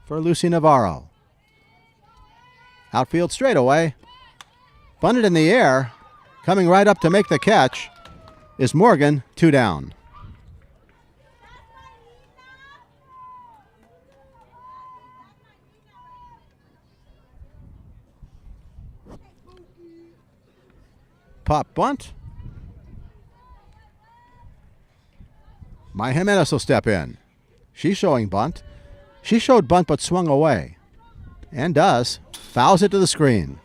for Lucy Navarro. Outfield straightaway. Bunted in the air. Coming right up to make the catch is Morgan, 2 down. Pop bunt. My Jimenez will step in. She's showing bunt. She showed bunt but swung away. And does. Fouls it to the screen.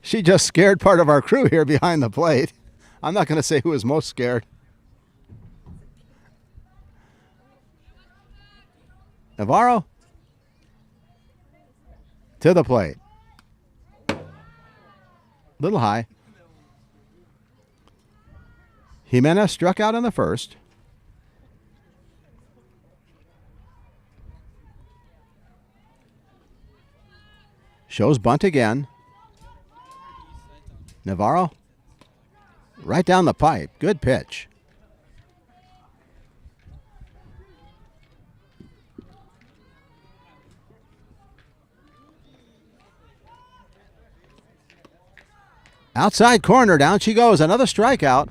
She just scared part of our crew here behind the plate. I'm not going to say who was most scared. Navarro to the plate. Little high. Jimenez struck out in the first. Shows bunt again. Navarro right down the pipe. Good pitch. Outside corner, down she goes. Another strikeout.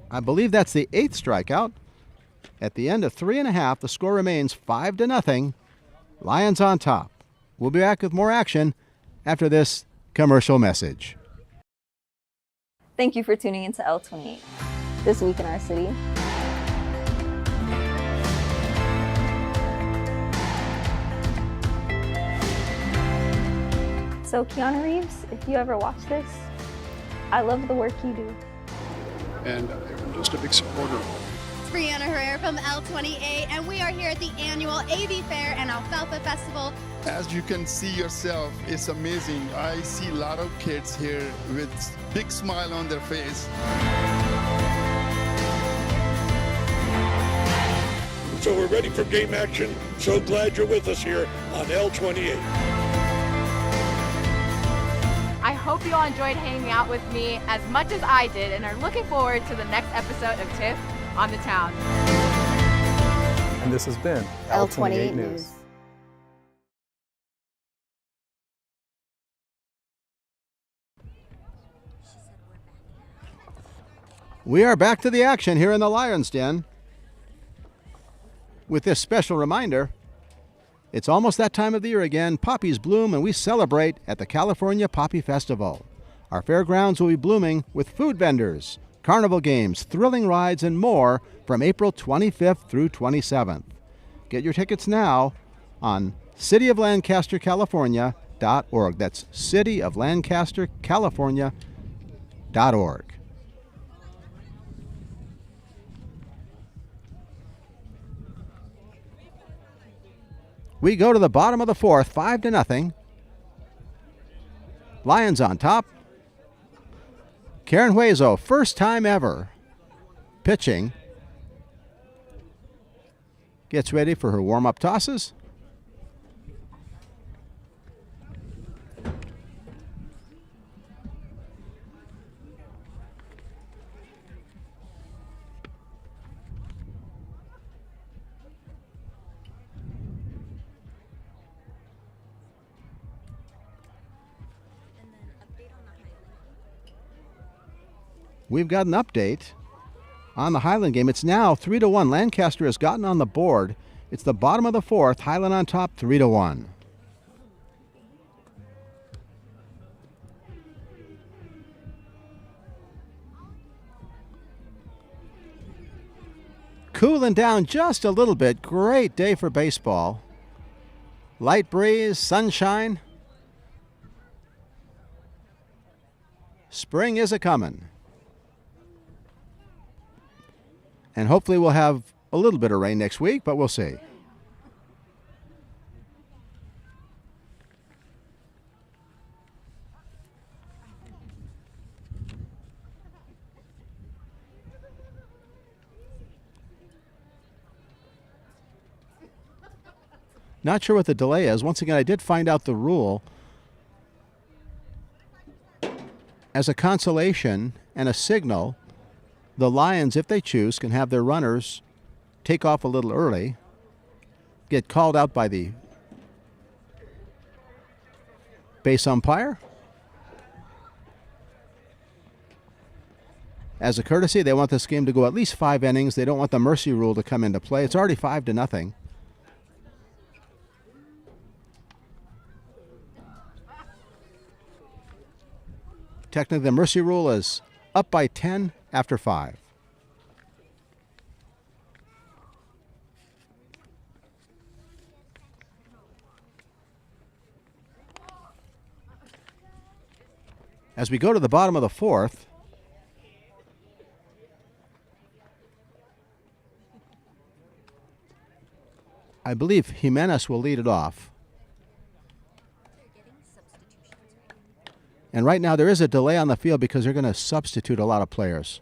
I believe that's the 8th strikeout. At the end of 3.5, the score remains 5-0. Lions on top. We'll be back with more action after this commercial message. Thank you for tuning into L28. This week in our city. So Keanu Reeves, if you ever watch this, I love the work you do. And I'm just a big supporter. It's Brianna Herrera from L28, and we are here at the annual AV Fair and Alfalfa Festival. As you can see yourself, it's amazing. I see a lot of kids here with big smile on their face. So we're ready for game action. So glad you're with us here on L28. I hope you all enjoyed hanging out with me as much as I did and are looking forward to the next episode of Tiff on the Town. And this has been L28 News. We are back to the action here in the Lion's Den. With this special reminder, it's almost that time of the year again. Poppies bloom and we celebrate at the California Poppy Festival. Our fairgrounds will be blooming with food vendors, carnival games, thrilling rides, and more from April 25th through 27th. Get your tickets now on cityoflancastercalifornia.org. That's cityoflancastercalifornia.org. We go to the bottom of the fourth, 5-0. Lions on top. Karen Hueso, first time ever pitching. Gets ready for her warm-up tosses. We've got an update on the Highland game. It's now 3-1. Lancaster has gotten on the board. It's the bottom of the fourth. Highland on top, 3-1. Cooling down just a little bit. Great day for baseball. Light breeze, sunshine. Spring is a-comin'. And hopefully we'll have a little bit of rain next week, but we'll see. Not sure what the delay is. Once again, I did find out the rule. As a consolation and a signal, the Lions, if they choose, can have their runners take off a little early, get called out by the base umpire. As a courtesy, they want this game to go at least 5 innings. They don't want the mercy rule to come into play. It's already 5-0. Technically, the mercy rule is up by 10 after 5. As we go to the bottom of the fourth, I believe Jimenez will lead it off. And right now there is a delay on the field because they're going to substitute a lot of players.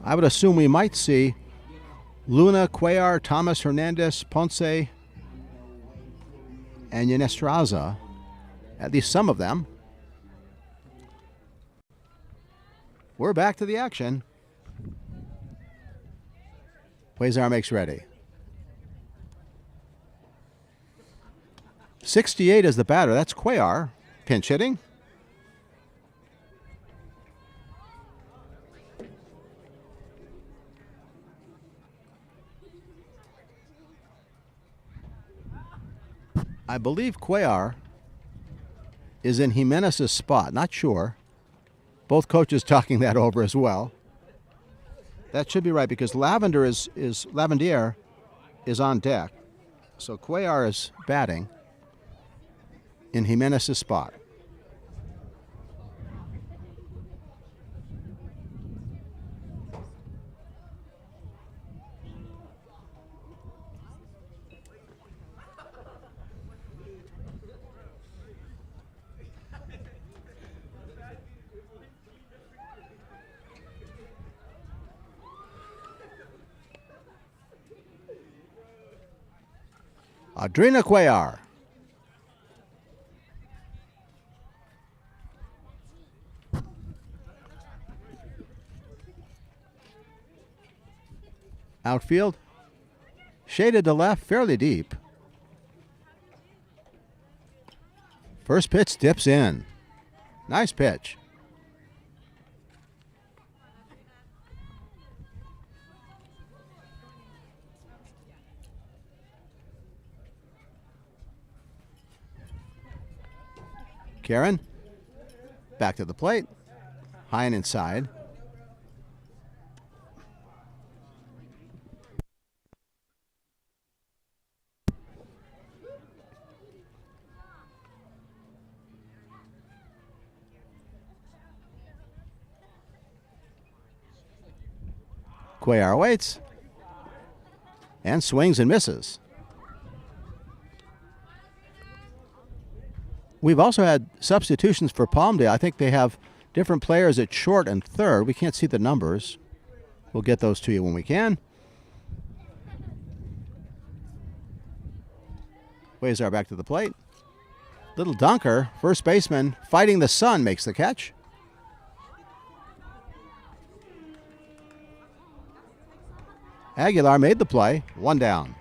I would assume we might see Luna, Cuellar, Thomas, Hernandez, Ponce, and Yenestraza, at least some of them. We're back to the action. Cuellar makes ready. 68 is the batter. That's Cuellar. Pinch hitting. I believe Cuellar is in Jimenez's spot. Not sure. Both coaches talking that over as well. That should be right because Lavendier is on deck, so Cuellar is batting in Jimenez's spot. Adriana Cuellar. Outfield, shaded to left, fairly deep. First pitch dips in. Nice pitch. Karen, back to the plate, high and inside. Cuellar waits and swings and misses. We've also had substitutions for Palmdale. I think they have different players at short and third. We can't see the numbers. We'll get those to you when we can. Cuellar back to the plate. Little dunker. First baseman fighting the sun makes the catch. Aguilar made the play. One down.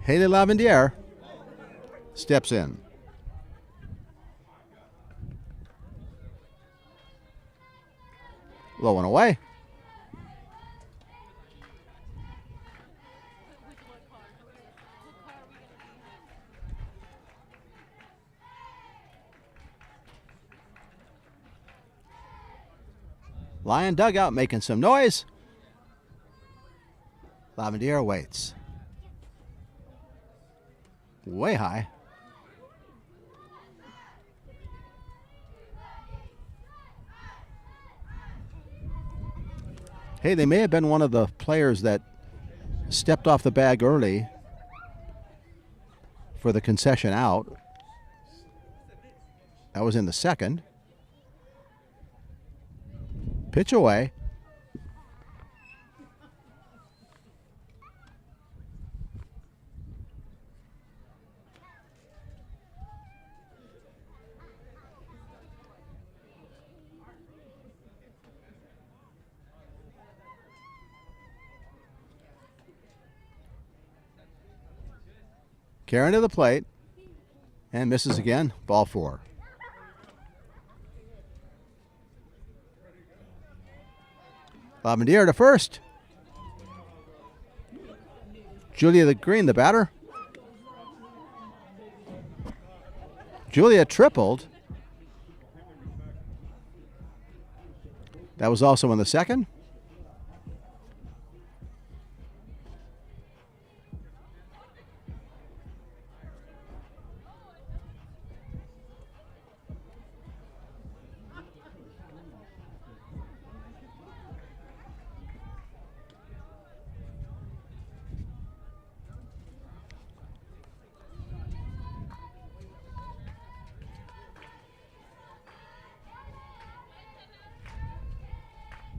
Haley Lavendiere steps in. Low and away. Lion dugout making some noise. Lavendiere waits. Way high. Hey, they may have been one of the players that stepped off the bag early for the concession out. That was in the second. Pitch away. Karen to the plate and misses again. Ball four. Lavendiere to first. Julia the Green, the batter. Julia tripled. That was also in the second.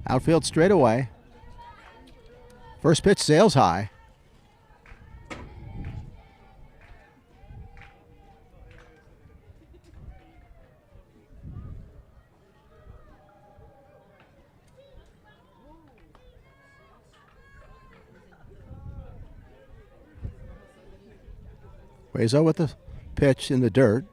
Outfield straight away. First pitch sails high. Cuellar with the pitch in the dirt.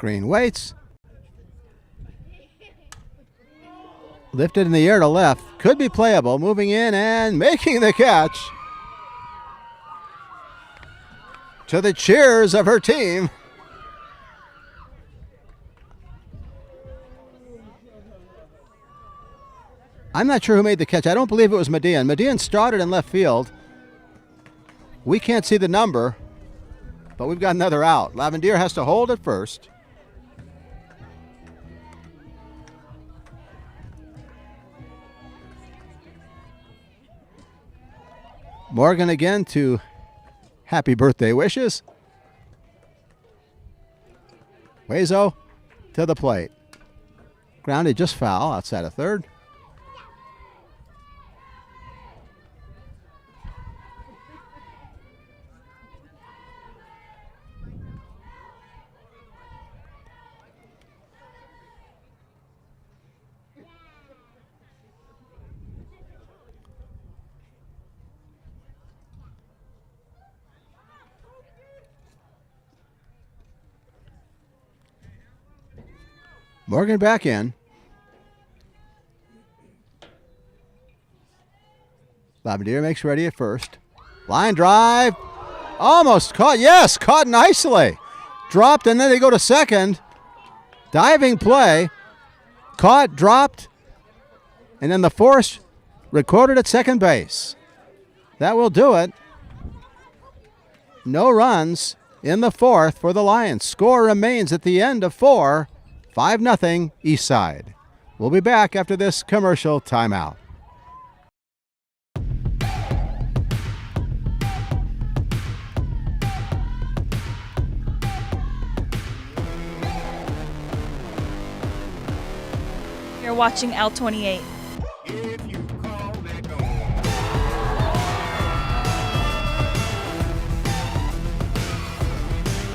Green waits. Lifted in the air to left. Could be playable. Moving in and making the catch. To the cheers of her team. I'm not sure who made the catch. I don't believe it was Median. Median started in left field. We can't see the number, but we've got another out. Lavendier has to hold at first. Morgan again to happy birthday wishes. Huezo to the plate. Grounded just foul outside of third. Morgan back in. Lavendier makes ready at first. Line drive. Almost caught. Yes, caught nicely. Dropped, and then they go to second. Diving play. Caught, dropped, and then the force recorded at second base. That will do it. No runs in the fourth for the Lions. Score remains at the end of 4. 5-0 Eastside. We'll be back after this commercial timeout. You're watching L28.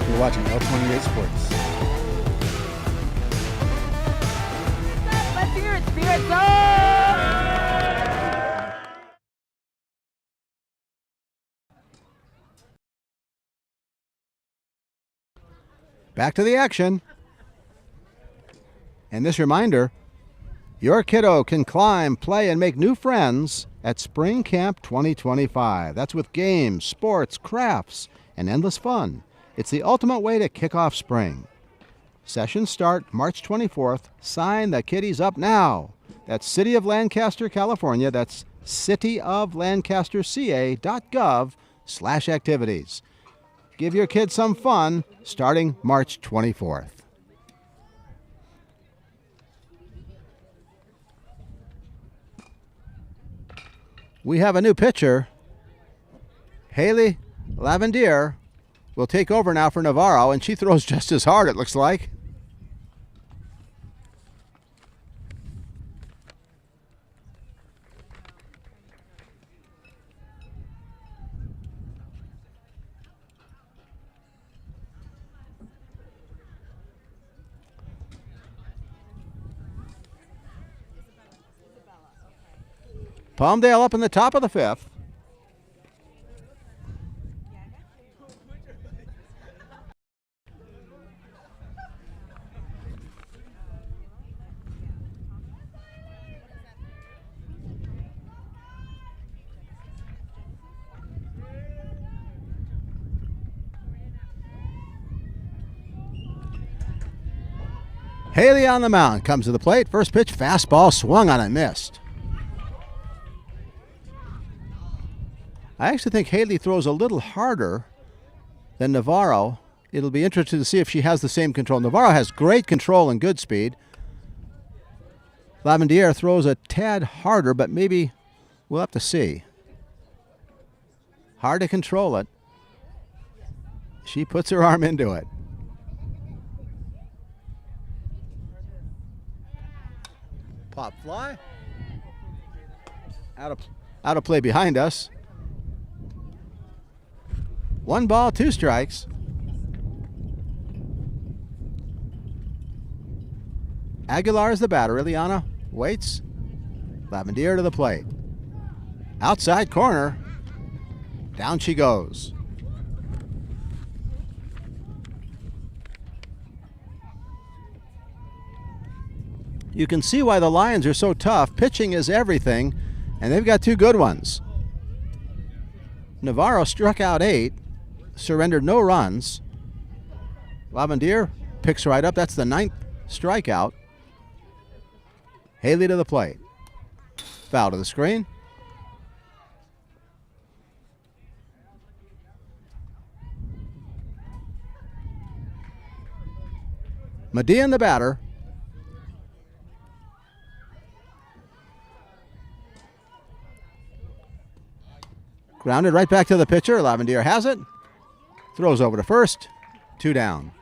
You're watching L28 Sports. Let's hear it, Spirit Zone! Back to the action. And this reminder, your kiddo can climb, play, and make new friends at Spring Camp 2025. That's with games, sports, crafts, and endless fun. It's the ultimate way to kick off spring. Sessions start March 24th. Sign the kiddies up now. That's City of Lancaster, California. That's cityoflancasterca.gov/activities. Give your kids some fun starting March 24th. We have a new pitcher. Haley Lavendier will take over now for Navarro, and she throws just as hard, it looks like. Palmdale up in the top of the 5th. Haley on the mound, comes to the plate. First pitch, fastball, swung on and missed. I actually think Haley throws a little harder than Navarro. It'll be interesting to see if she has the same control. Navarro has great control and good speed. Lavendier throws a tad harder, but maybe we'll have to see. Hard to control it. She puts her arm into it. Pop fly. Out of play behind us. 1 ball, 2 strikes. Aguilar is the batter. Ileana waits. Lavendier to the plate. Outside corner. Down she goes. You can see why the Lions are so tough. Pitching is everything, and they've got two good ones. Navarro struck out 8, surrendered no runs. Lavendier picks right up. That's the 9th strikeout. Haley to the plate. Foul to the screen. Median the batter. Grounded right back to the pitcher. Lavendier has it. Throws over to first. 2 down.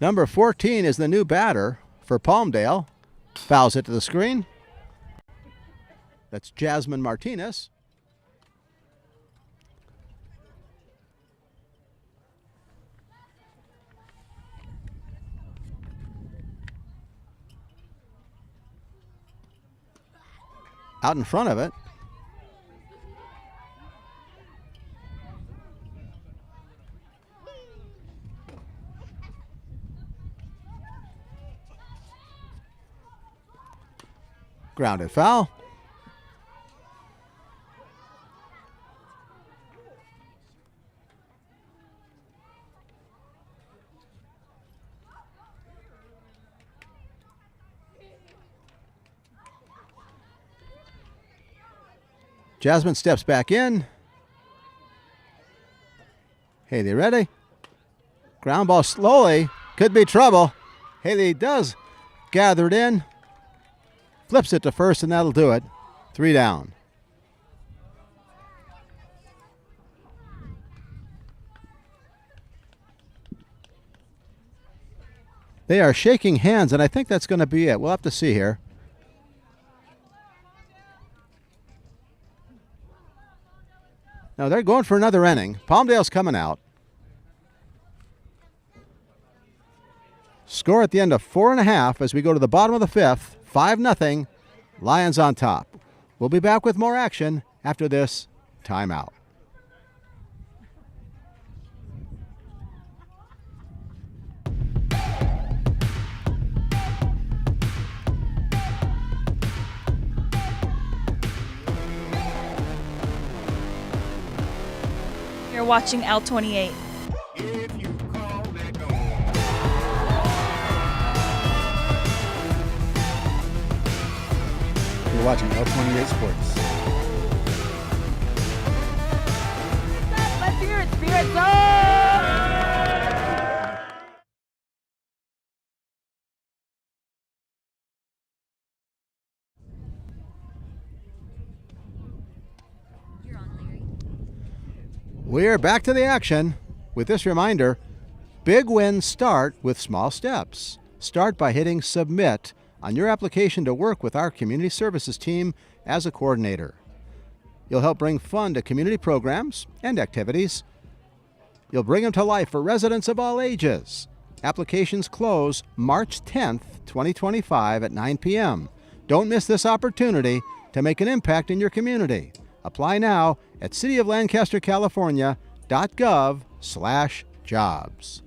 Number 14 is the new batter for Palmdale. Fouls it to the screen. That's Jasmine Martinez. Out in front of it. Grounded foul. Jasmine steps back in. Haley ready. Ground ball slowly. Could be trouble. Haley does gather it in. Flips it to first, and that'll do it. 3 down. They are shaking hands, and I think that's going to be it. We'll have to see here. Now they're going for another inning. Palmdale's coming out. Score at the end of 4.5 as we go to the bottom of the 5th. 5-0. Lions on top. We'll be back with more action after this timeout. You're watching L28. You're watching L28 Sports. Let's hear it, Spirit Zone! We're back to the action with this reminder. Big wins start with small steps. Start by hitting submit on your application to work with our community services team as a coordinator. You'll help bring fun to community programs and activities. You'll bring them to life for residents of all ages. Applications close March 10th, 2025 at 9 p.m. Don't miss this opportunity to make an impact in your community. Apply now at cityoflancastercalifornia.gov/jobs.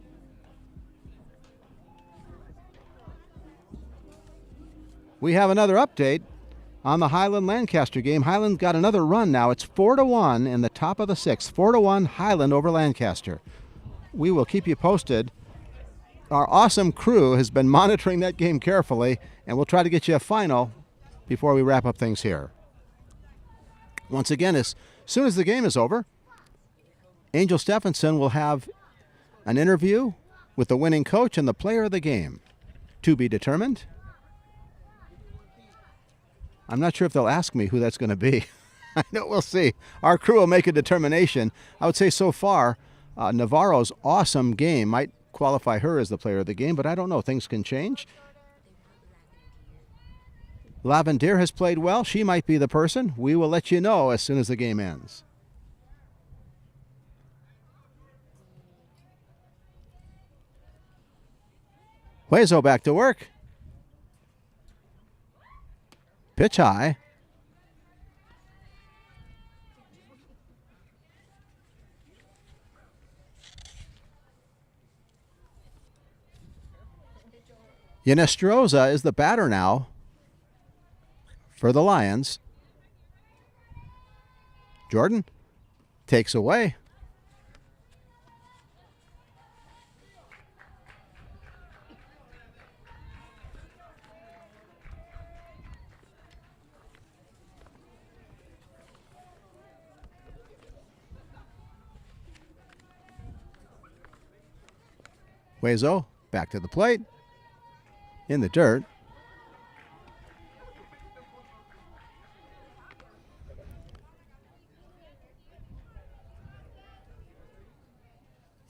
We have another update on the Highland-Lancaster game. Highland got another run now. It's 4-1 in the top of the 6th. 4-1 Highland over Lancaster. We will keep you posted. Our awesome crew has been monitoring that game carefully, and we'll try to get you a final before we wrap up things here. Once again, as soon as the game is over, Angel Stephenson will have an interview with the winning coach and the player of the game. To be determined. I'm not sure if they'll ask me who that's going to be. I know we'll see. Our crew will make a determination. I would say so far, Navarro's awesome game might qualify her as the player of the game, but I don't know. Things can change. Lavendier has played well. She might be the person. We will let you know as soon as the game ends. Hueso back to work. Pitch high. Yenestroza is the batter now for the Lions. Jordan takes away. Hueso back to the plate. In the dirt.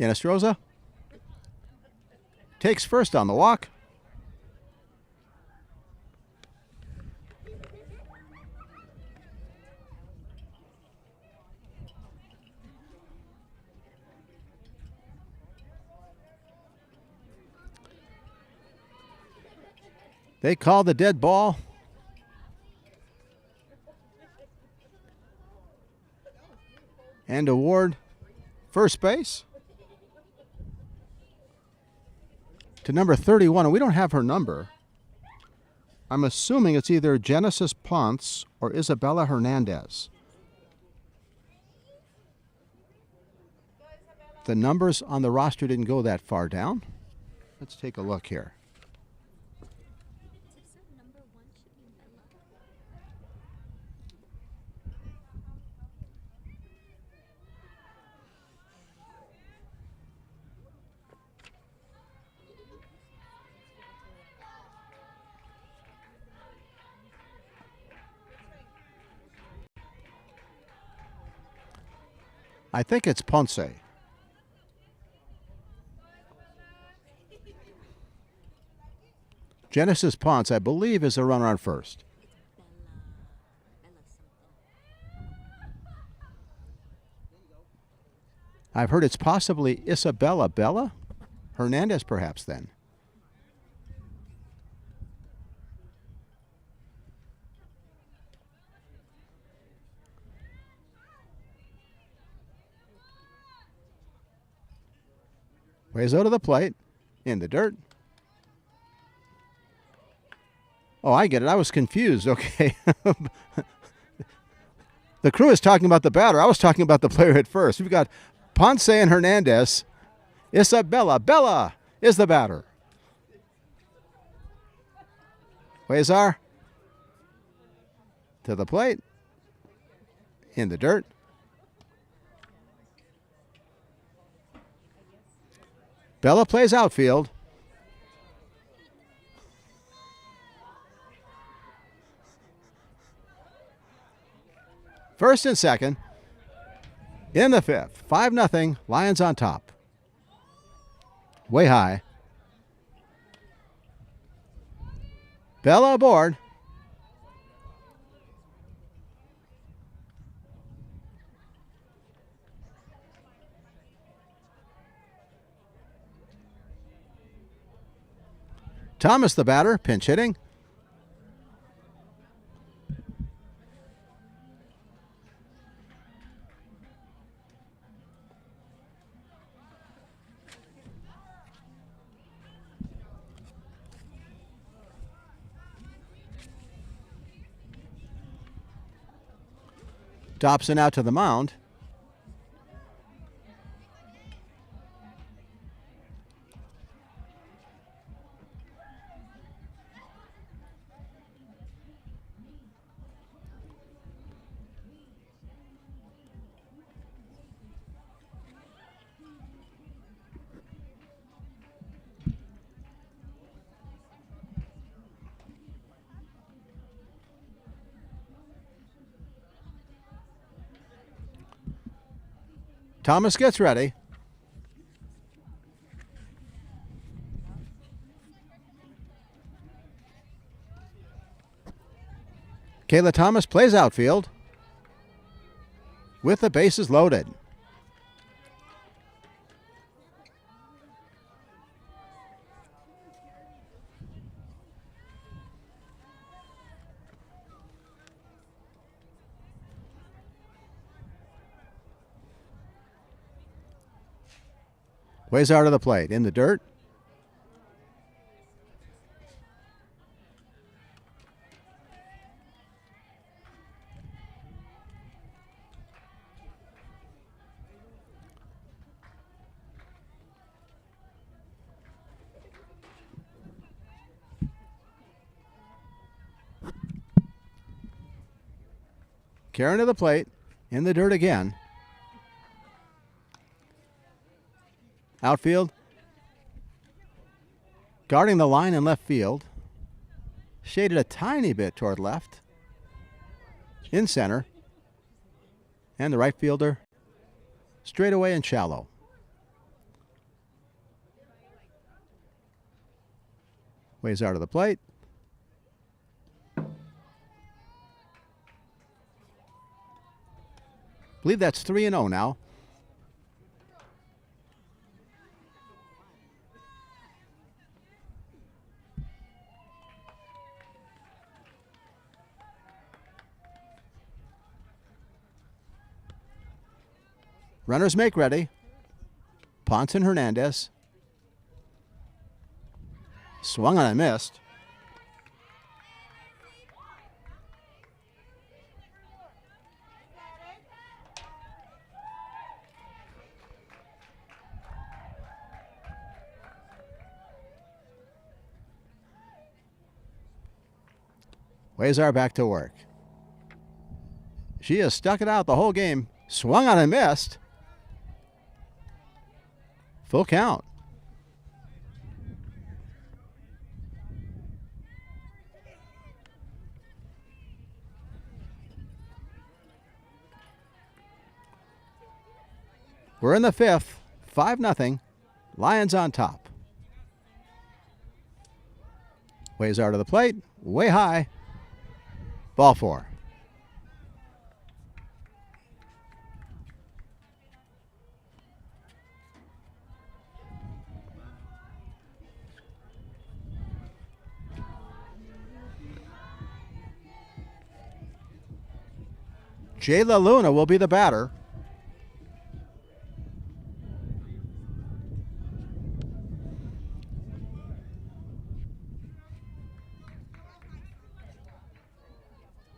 Yenestroza takes first on the walk. They call the dead ball. And award first base to number 31. And we don't have her number. I'm assuming it's either Genesis Ponce or Isabella Hernandez. The numbers on the roster didn't go that far down. Let's take a look here. I think it's Ponce. Genesis Ponce, I believe, is a runner on first. I've heard it's possibly Isabella Bella Hernandez, perhaps, then. Hueso to the plate. In the dirt. Oh, I get it. I was confused. Okay. The crew is talking about the batter. I was talking about the player at first. We've got Ponce and Hernandez. Isabella Bella is the batter. Huesar to the plate. In the dirt. Bella plays outfield. First and second. In the fifth. 5-0. Lions on top. Way high. Bella aboard. Thomas, the batter, pinch hitting. Dobson out to the mound. Thomas gets ready. Kayla Thomas plays outfield with the bases loaded. Huizar to the plate. In the dirt. Karen to the plate. In the dirt again. Outfield. Guarding the line in left field. Shaded a tiny bit toward left. In center. And the right fielder straight away and shallow. Huizar to the plate. I believe that's 3-0 now. Runners make ready. Ponce and Hernandez. Swung on and missed. Huizar back to work. She has stuck it out the whole game. Swung on and missed. Full count. We're in the fifth. 5-0. Lions on top. Huizar to the plate. Way high. Ball 4. Jayla Luna will be the batter.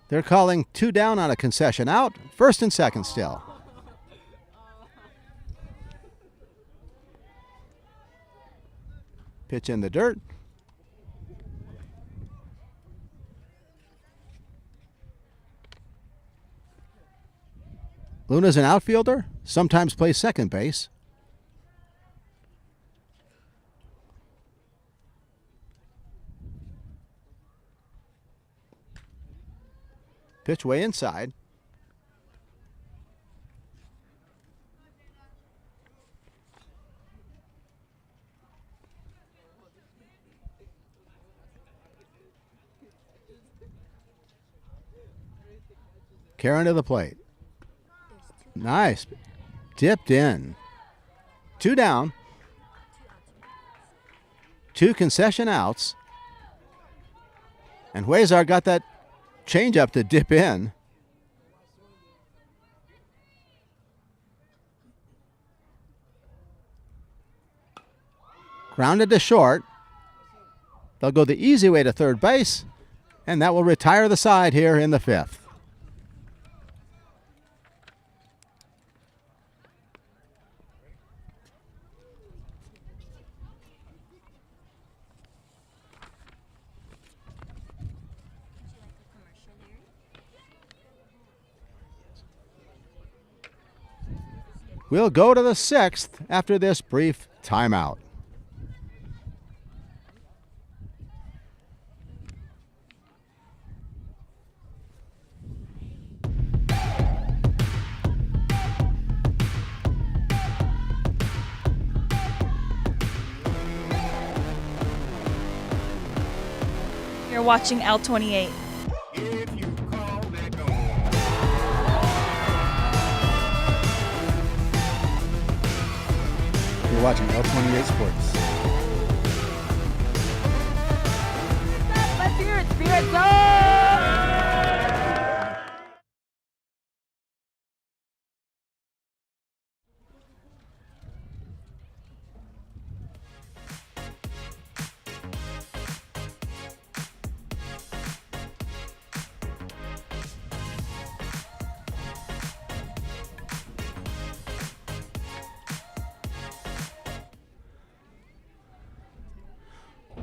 They're calling 2 down on a concession out. First and second still. Pitch in the dirt. Luna's an outfielder, sometimes plays second base. Pitch way inside. Karen to the plate. Nice. Dipped in. 2 down. 2 concession outs. And Huizar got that changeup to dip in. Grounded to short. They'll go the easy way to third base, and that will retire the side here in the 5th. We'll go to the 6th after this brief timeout. You're watching L28. You're watching L28 Sports. Let's hear it, Spirit Zone!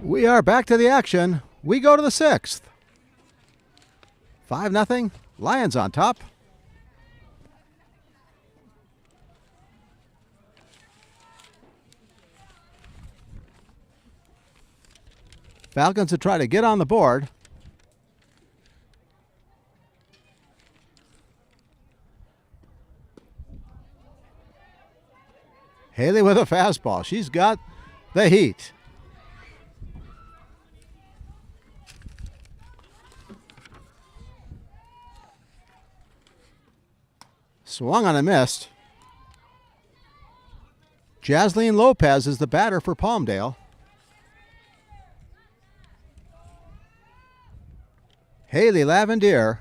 We are back to the action. We go to the 6th. 5-0. Lions on top. Falcons to try to get on the board. Haley with a fastball. She's got the heat. Swung on a missed. Jasleen Lopez is the batter for Palmdale. Haley Lavendier.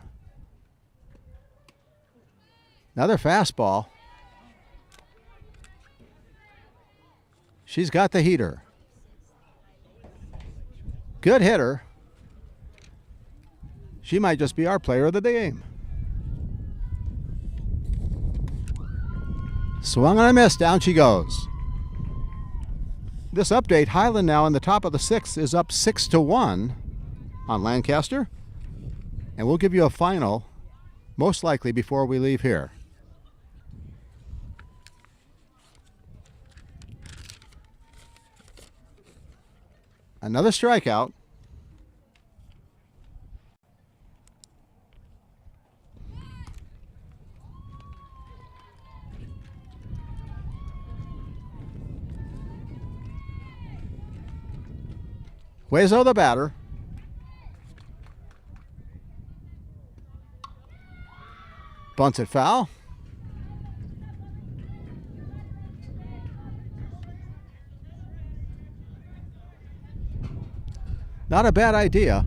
Another fastball. She's got the heater. Good hitter. She might just be our player of the game. Swung on a miss. Down she goes. This update, Highland now in the top of the 6th is up 6-1 on Lancaster. And we'll give you a final, most likely before we leave here. Another strikeout. Hueso the batter. Bunts it foul. Not a bad idea.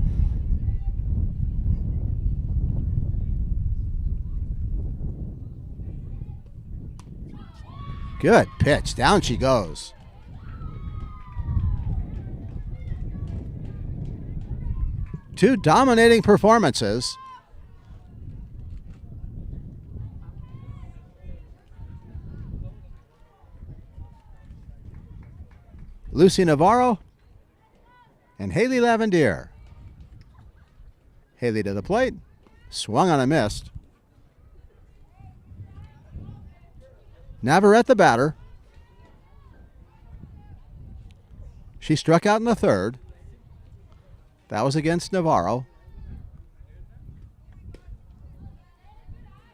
Good pitch. Down she goes. Two dominating performances. Lucy Navarro and Haley Lavendier. Haley to the plate. Swung on a missed. Navarrete the batter. She struck out in the 3rd. That was against Navarro.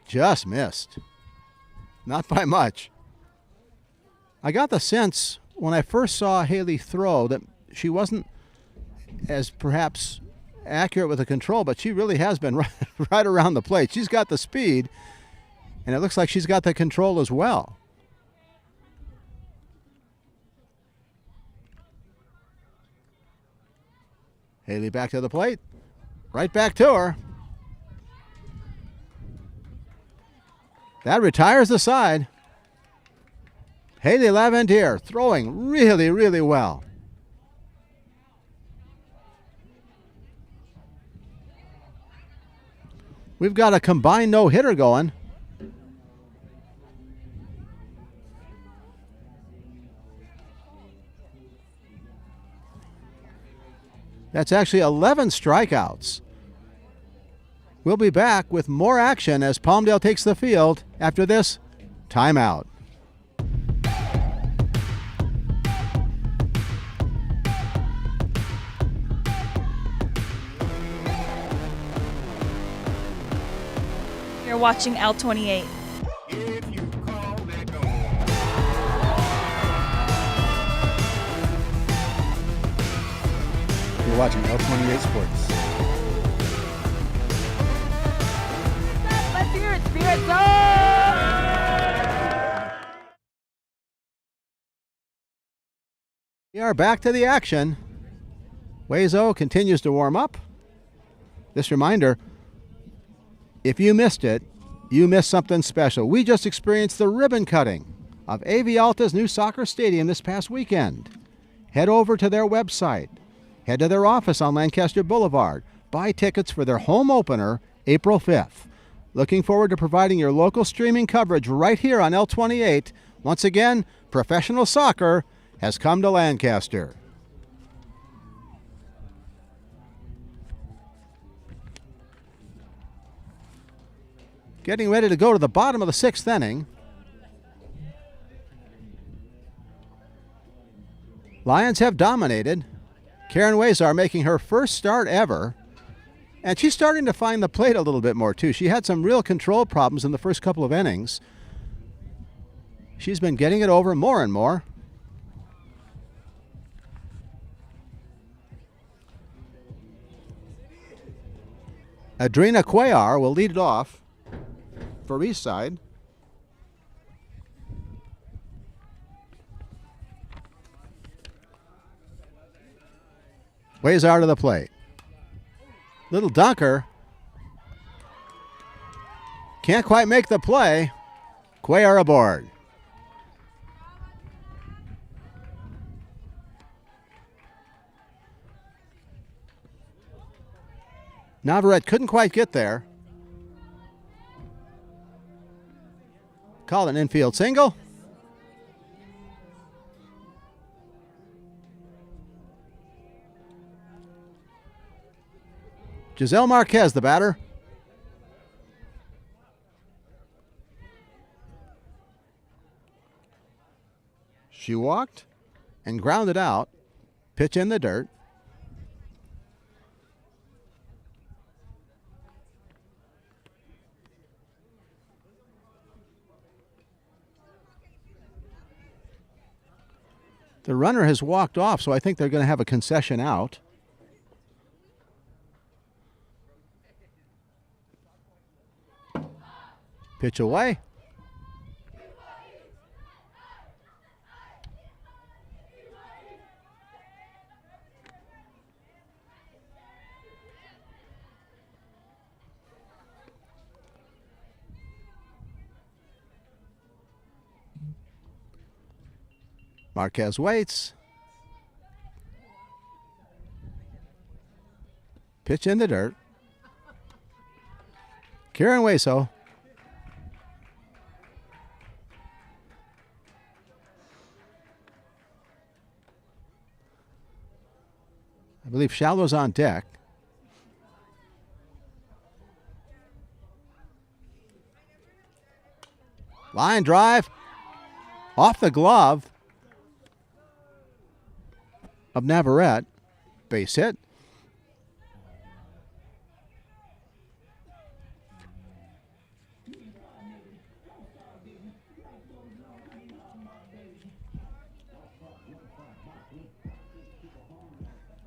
Just missed. Not by much. I got the sense when I first saw Haley throw that she wasn't as perhaps accurate with the control, but she really has been right around the plate. She's got the speed, and it looks like she's got the control as well. Haley back to the plate. Right back to her. That retires the side. Haley Lavendier throwing really, really well. We've got a combined no-hitter going. That's actually 11 strikeouts. We'll be back with more action as Palmdale takes the field after this timeout. You're watching L28. You're watching L28 Sports. Let's hear it, Spirit Zone! We are back to the action. Hueso continues to warm up. This reminder, if you missed it, you missed something special. We just experienced the ribbon cutting of AV Alta's new soccer stadium this past weekend. Head over to their website. Head to their office on Lancaster Boulevard. Buy tickets for their home opener April 5th. Looking forward to providing your local streaming coverage right here on L28. Once again, professional soccer has come to Lancaster. Getting ready to go to the bottom of the 6th inning. Lions have dominated. Karen Wazar making her first start ever. And she's starting to find the plate a little bit more, too. She had some real control problems in the first couple of innings. She's been getting it over more and more. Adrina Cuellar will lead it off for Eastside. Wazar to the plate. Little dunker. Can't quite make the play. Cuellar aboard. Navarrete couldn't quite get there. Called an infield single. Giselle Marquez, the batter. She walked and grounded out. Pitch in the dirt. The runner has walked off, so I think they're going to have a concession out. Pitch away. Marquez waits. Pitch in the dirt. Karen Hueso. I believe Shallow's on deck. Line drive. Off the glove of Navarrete. Base hit.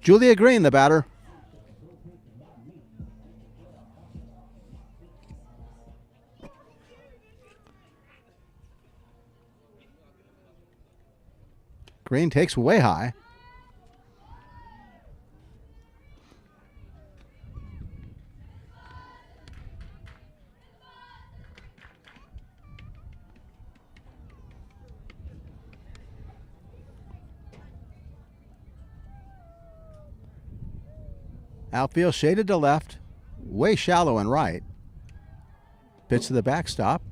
Julia Green, the batter. Green takes way high. Outfield shaded to left, way shallow and right. Pitch to the backstop.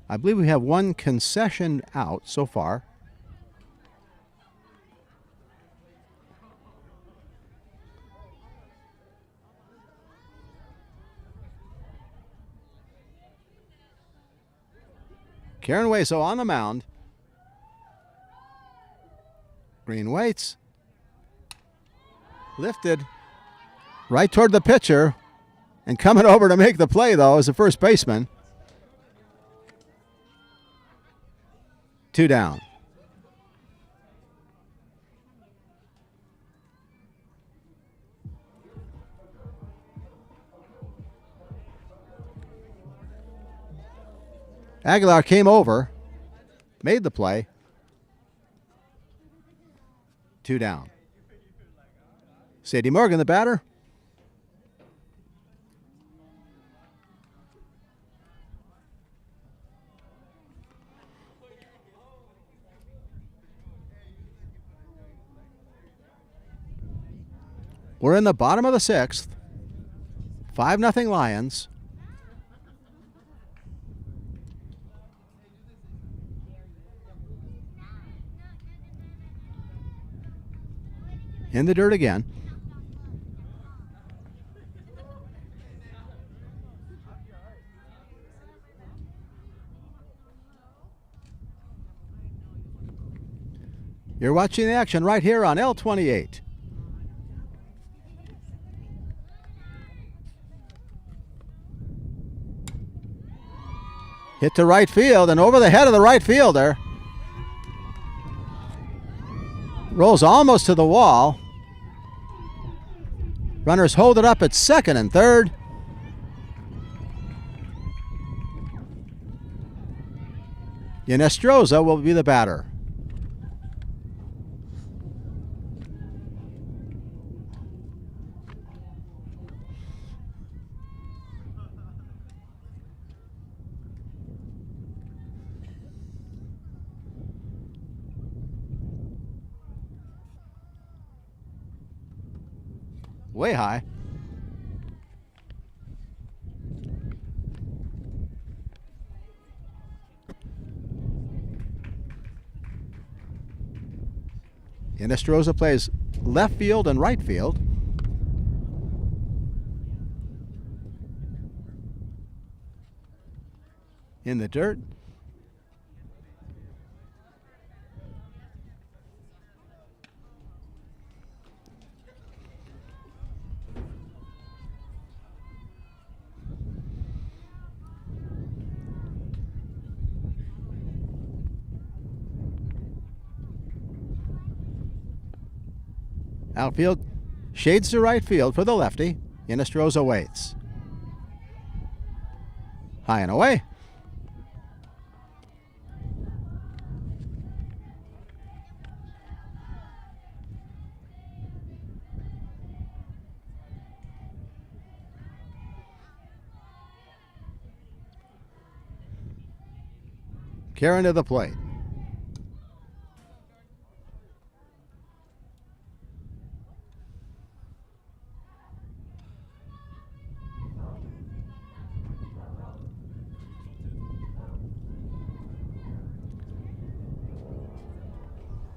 I believe we have one concession out so far. Karen Hueso on the mound. Green waits. Lifted right toward the pitcher. And coming over to make the play, though, is the first baseman. 2 down. Aguilar came over, made the play. 2 down. Sadie Morgan, the batter. We're in the bottom of the 6th. 5-0 Lions. In the dirt again. You're watching the action right here on L28. Hit to right field and over the head of the right fielder. Rolls almost to the wall. Runners hold it up at second and third. Inestrosa will be the batter. Way high. Inestrosa plays left field and right field. In the dirt. Outfield shades to right field for the lefty. Inestrosa waits. High and away. Karen to the plate.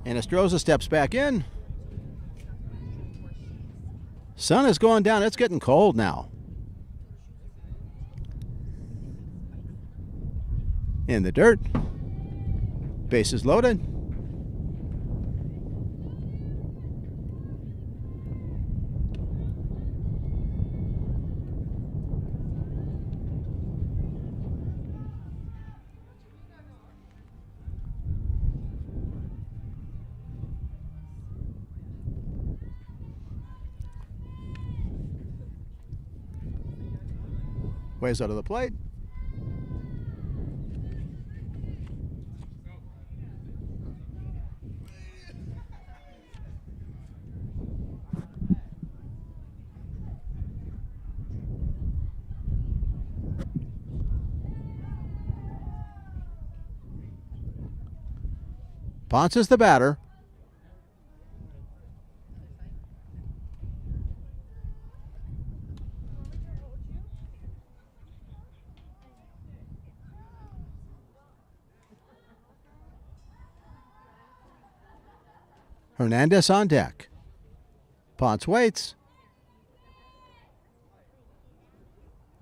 Inestrosa steps back in. Sun is going down. It's getting cold now. In the dirt. Bases loaded. Ways out of the plate. Ponce is the batter. Hernandez on deck. Ponce waits.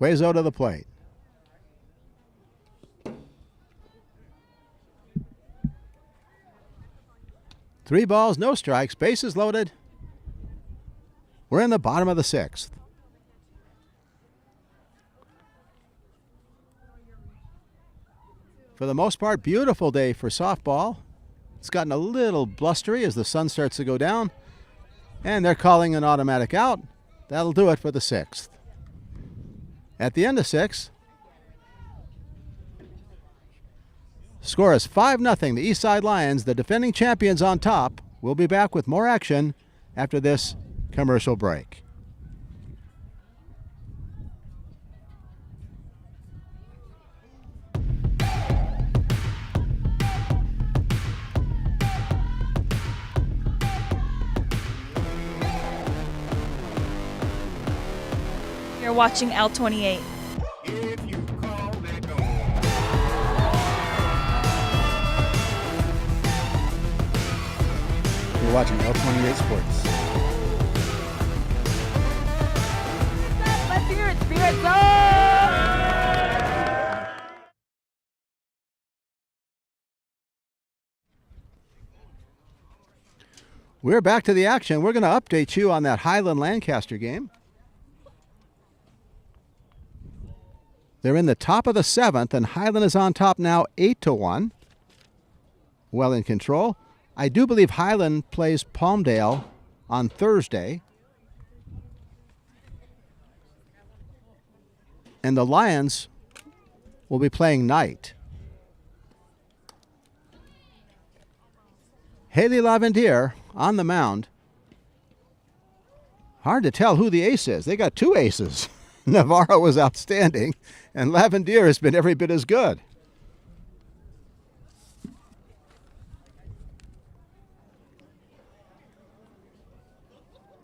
Hueso to the plate. Three balls, no strikes, bases loaded. We're in the bottom of the sixth. For the most part, beautiful day for softball. It's gotten a little blustery as the sun starts to go down. And they're calling an automatic out. That'll do it for the sixth. At the end of six, score is 5-0. The Eastside Lions, the defending champions, on top. We'll be back with more action after this commercial break. You're watching L28. You're watching L28 Sports. Let's hear it, Spirit Zone! We're back to the action. We're going to update you on that Highland-Lancaster game. They're in the top of the 7th, and Highland is on top now 8-1. Well in control. I do believe Highland plays Palmdale on Thursday. And the Lions will be playing Knight. Haley Lavendier on the mound. Hard to tell who the ace is. They got 2 aces. Navarro was outstanding, and Lavendier has been every bit as good.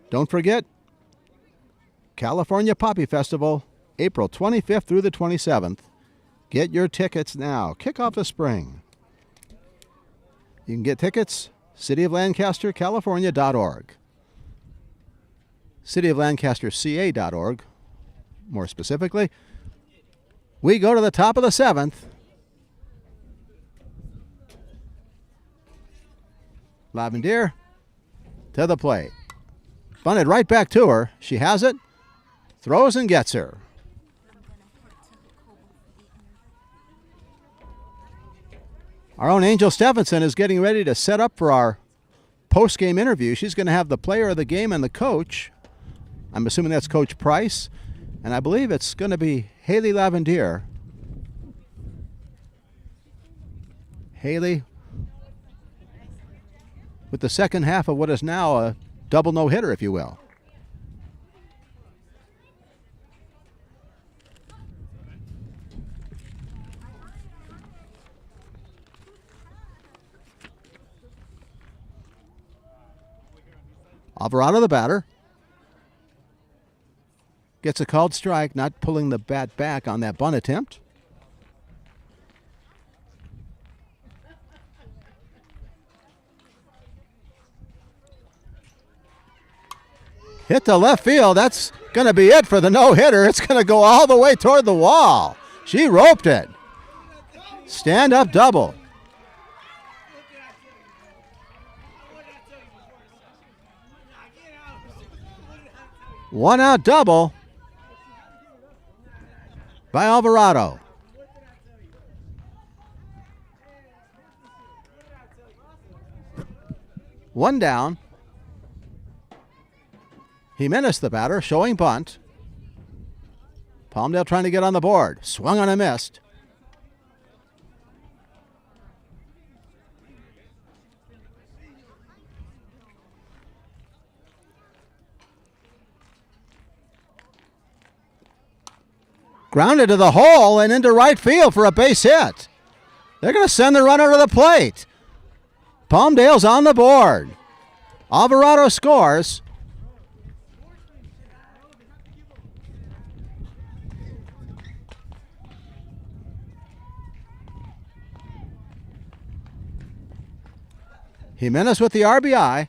Don't forget, California Poppy Festival, April 25th through the 27th. Get your tickets now. Kick off the spring. You can get tickets, cityoflancastercalifornia.org. cityoflancasterca.org, more specifically. We go to the top of the 7th. Lavendier to the plate. Bunted right back to her. She has it. Throws and gets her. Our own Angel Stephenson is getting ready to set up for our post-game interview. She's going to have the player of the game and the coach. I'm assuming that's Coach Price. And I believe it's going to be Haley Lavendier. Haley with the second half of what is now a double no-hitter, if you will. Alvarado, the batter, gets a called strike, not pulling the bat back on that bunt attempt. Hit to left field. That's going to be it for the no-hitter. It's going to go all the way toward the wall. She roped it. Stand-up double. One-out double by Alvarado. One down. Jimenez, the batter, showing bunt. Palmdale trying to get on the board. Swung on and missed. Grounded to the hole and into right field for a base hit. They're going to send the runner to the plate. Palmdale's on the board. Alvarado scores. Jimenez with the RBI.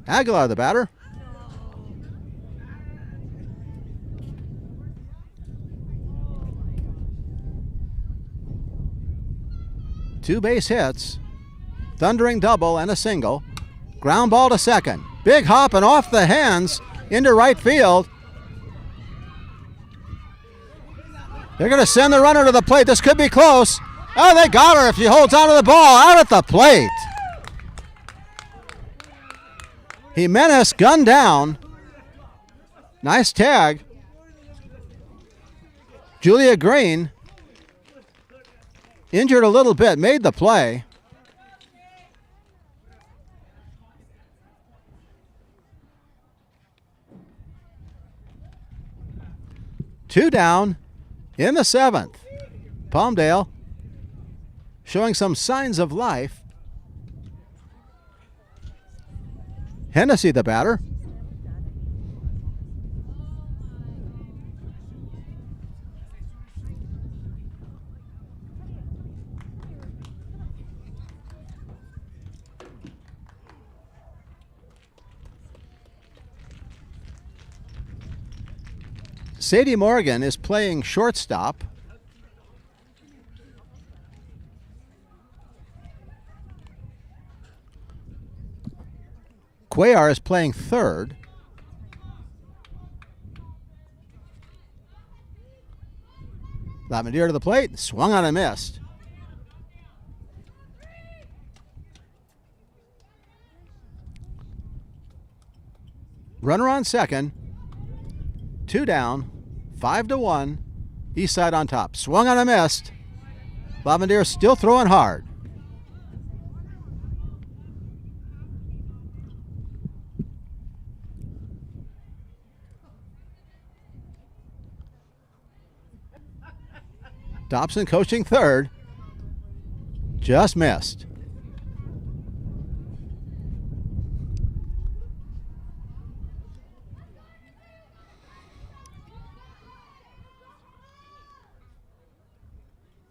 Aguilar, the batter. Two base hits, thundering double and a single. Ground ball to second. Big hop and off the hands into right field. They're going to send the runner to the plate. This could be close. Oh, they got her if she holds onto the ball. Out at the plate. Jimenez gunned down. Nice tag. Julia Green, injured a little bit, made the play. Two down in the 7th. Palmdale showing some signs of life. Hennessy, the batter. Sadie Morgan is playing shortstop. Cuellar is playing third. Lavendier to the plate, swung on and missed. Runner on second. 2 down, 5-1. Eastside on top. Swung on and missed. Lavendier still throwing hard. Dobson coaching third. Just missed.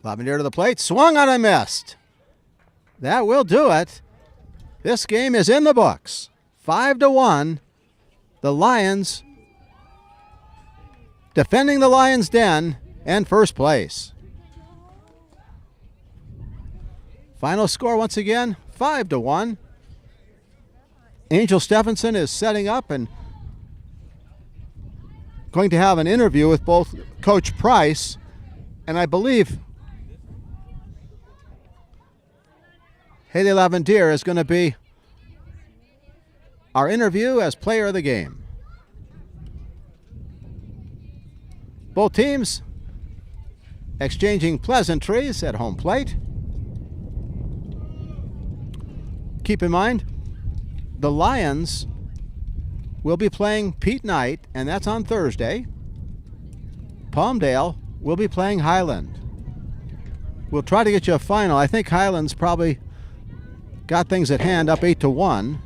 Lavendier to the plate, swung on and missed. That will do it. This game is in the books. 5-1. The Lions defending the Lions' Den and first place. Final score once again, 5-1. Angel Stephenson is setting up and going to have an interview with both Coach Price and I believe Haley Lavendier is going to be our interview as player of the game. Both teams exchanging pleasantries at home plate. Keep in mind, the Lions will be playing Pete Knight, and that's on Thursday. Palmdale will be playing Highland. We'll try to get you a final. I think Highland's probably got things at hand, up 8-1.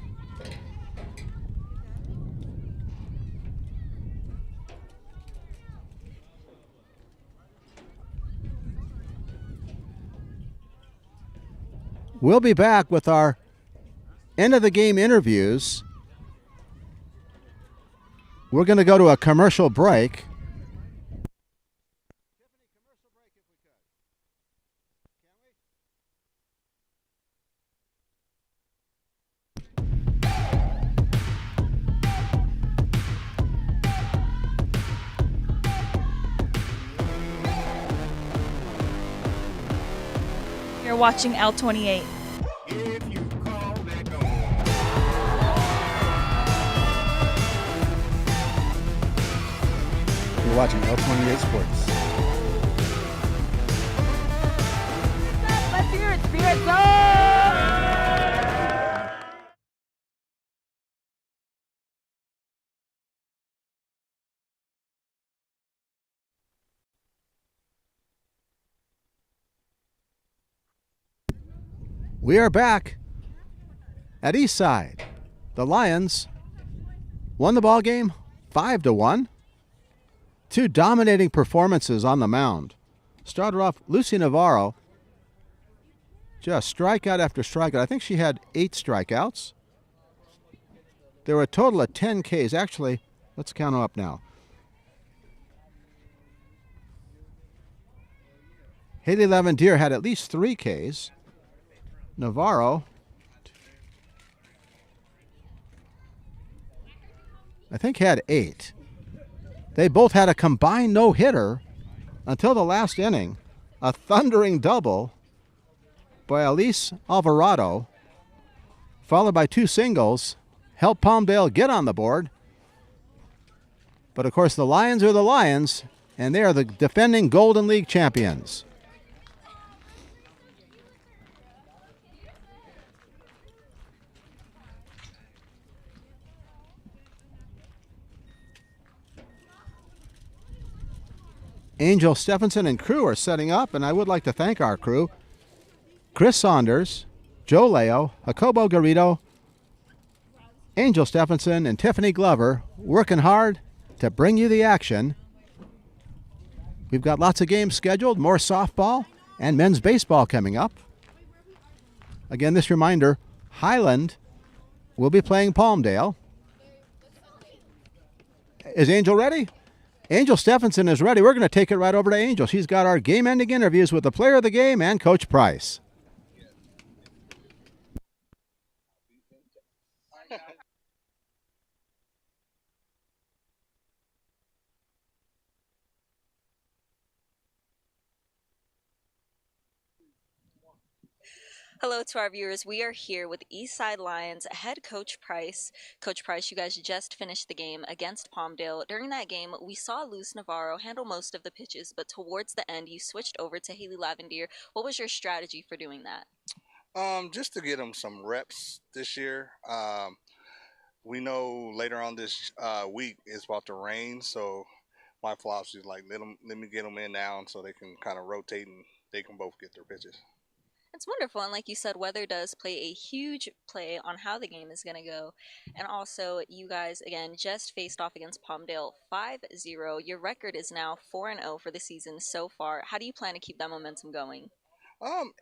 We'll be back with our end of the game interviews. We're going to go to a commercial break. You're watching L28. You're watching L28 Sports. Let's hear it, Spirit Zone! We are back at Eastside. The Lions won the ball game 5-1. 2 dominating performances on the mound. Started off Lucy Navarro, just strikeout after strikeout. I think she had 8 strikeouts. There were a total of 10 Ks. Actually, let's count them up now. Haley Lavendier had at least 3 Ks. Navarro, I think, had 8. They both had a combined no-hitter until the last inning. A thundering double by Elise Alvarado, followed by 2 singles, helped Palmdale get on the board. But of course, the Lions are the Lions, and they are the defending Golden League champions. Angel Stephenson and crew are setting up, and I would like to thank our crew. Chris Saunders, Joe Leo, Jacobo Garrido, Angel Stephenson, and Tiffany Glover working hard to bring you the action. We've got lots of games scheduled, more softball and men's baseball coming up. Again, this reminder, Highland will be playing Palmdale. Is Angel ready? Angel Stephenson is ready. We're going to take it right over to Angel. She's got our game-ending interviews with the player of the game and Coach Price. Hello to our viewers. We are here with Eastside Lions head coach Price. Coach Price, you guys just finished the game against Palmdale. During that game, we saw Luz Navarro handle most of the pitches, but towards the end, you switched over to Haley Lavendier. What was your strategy for doing that? Just to get them some reps this year. We know later on this week it's about to rain, so my philosophy is like let me get them in now so they can kind of rotate and they can both get their pitches. It's wonderful, and like you said, weather does play a huge play on how the game is going to go. And also, you guys, again, just faced off against Palmdale 5-0. Your record is now 4-0 for the season so far. How do you plan to keep that momentum going?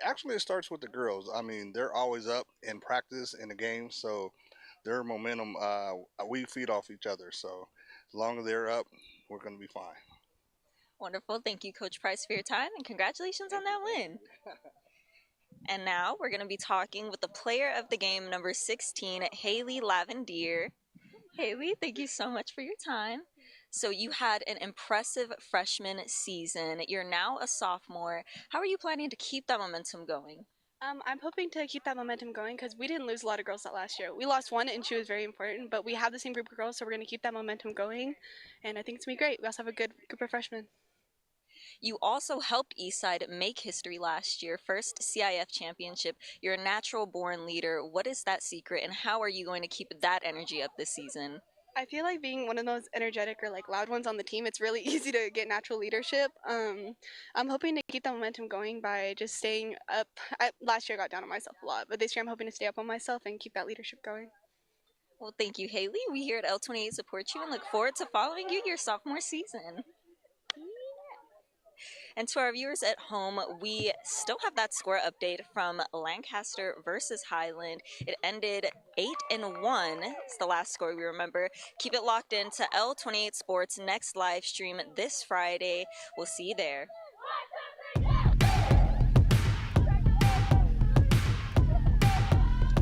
Actually, it starts with the girls. I mean, they're always up in practice in the game, so their momentum, we feed off each other. So as long as they're up, we're going to be fine. Wonderful. Thank you, Coach Price, for your time, and congratulations on that win. And now we're going to be talking with the player of the game, number 16, Haley Lavendier. Haley, thank you so much for your time. So you had an impressive freshman season. You're now a sophomore. How are you planning to keep that momentum going? I'm hoping to keep that momentum going because we didn't lose a lot of girls that last year. We lost one, and she was very important, but we have the same group of girls, so we're going to keep that momentum going, and I think it's going to be great. We also have a good group of freshmen. You also helped Eastside make history last year, first CIF championship. You're a natural-born leader. What is that secret, and how are you going to keep that energy up this season? I feel like being one of those energetic or like loud ones on the team, it's really easy to get natural leadership. I'm hoping to keep that momentum going by just staying up. Last year I got down on myself a lot, but this year I'm hoping to stay up on myself and keep that leadership going. Well, thank you, Haley. We here at L28 support you and look forward to following you your sophomore season. And to our viewers at home, we still have that score update from Lancaster versus Highland. It ended 8-1. It's the last score we remember. Keep it locked in to L28 Sports next live stream this Friday. We'll see you there.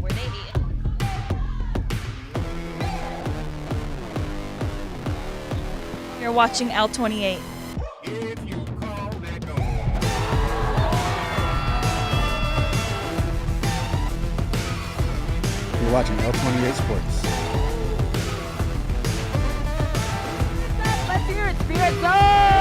Where they be? You're watching L28. You're watching L28 Sports. Let's hear it, Spirit Zone!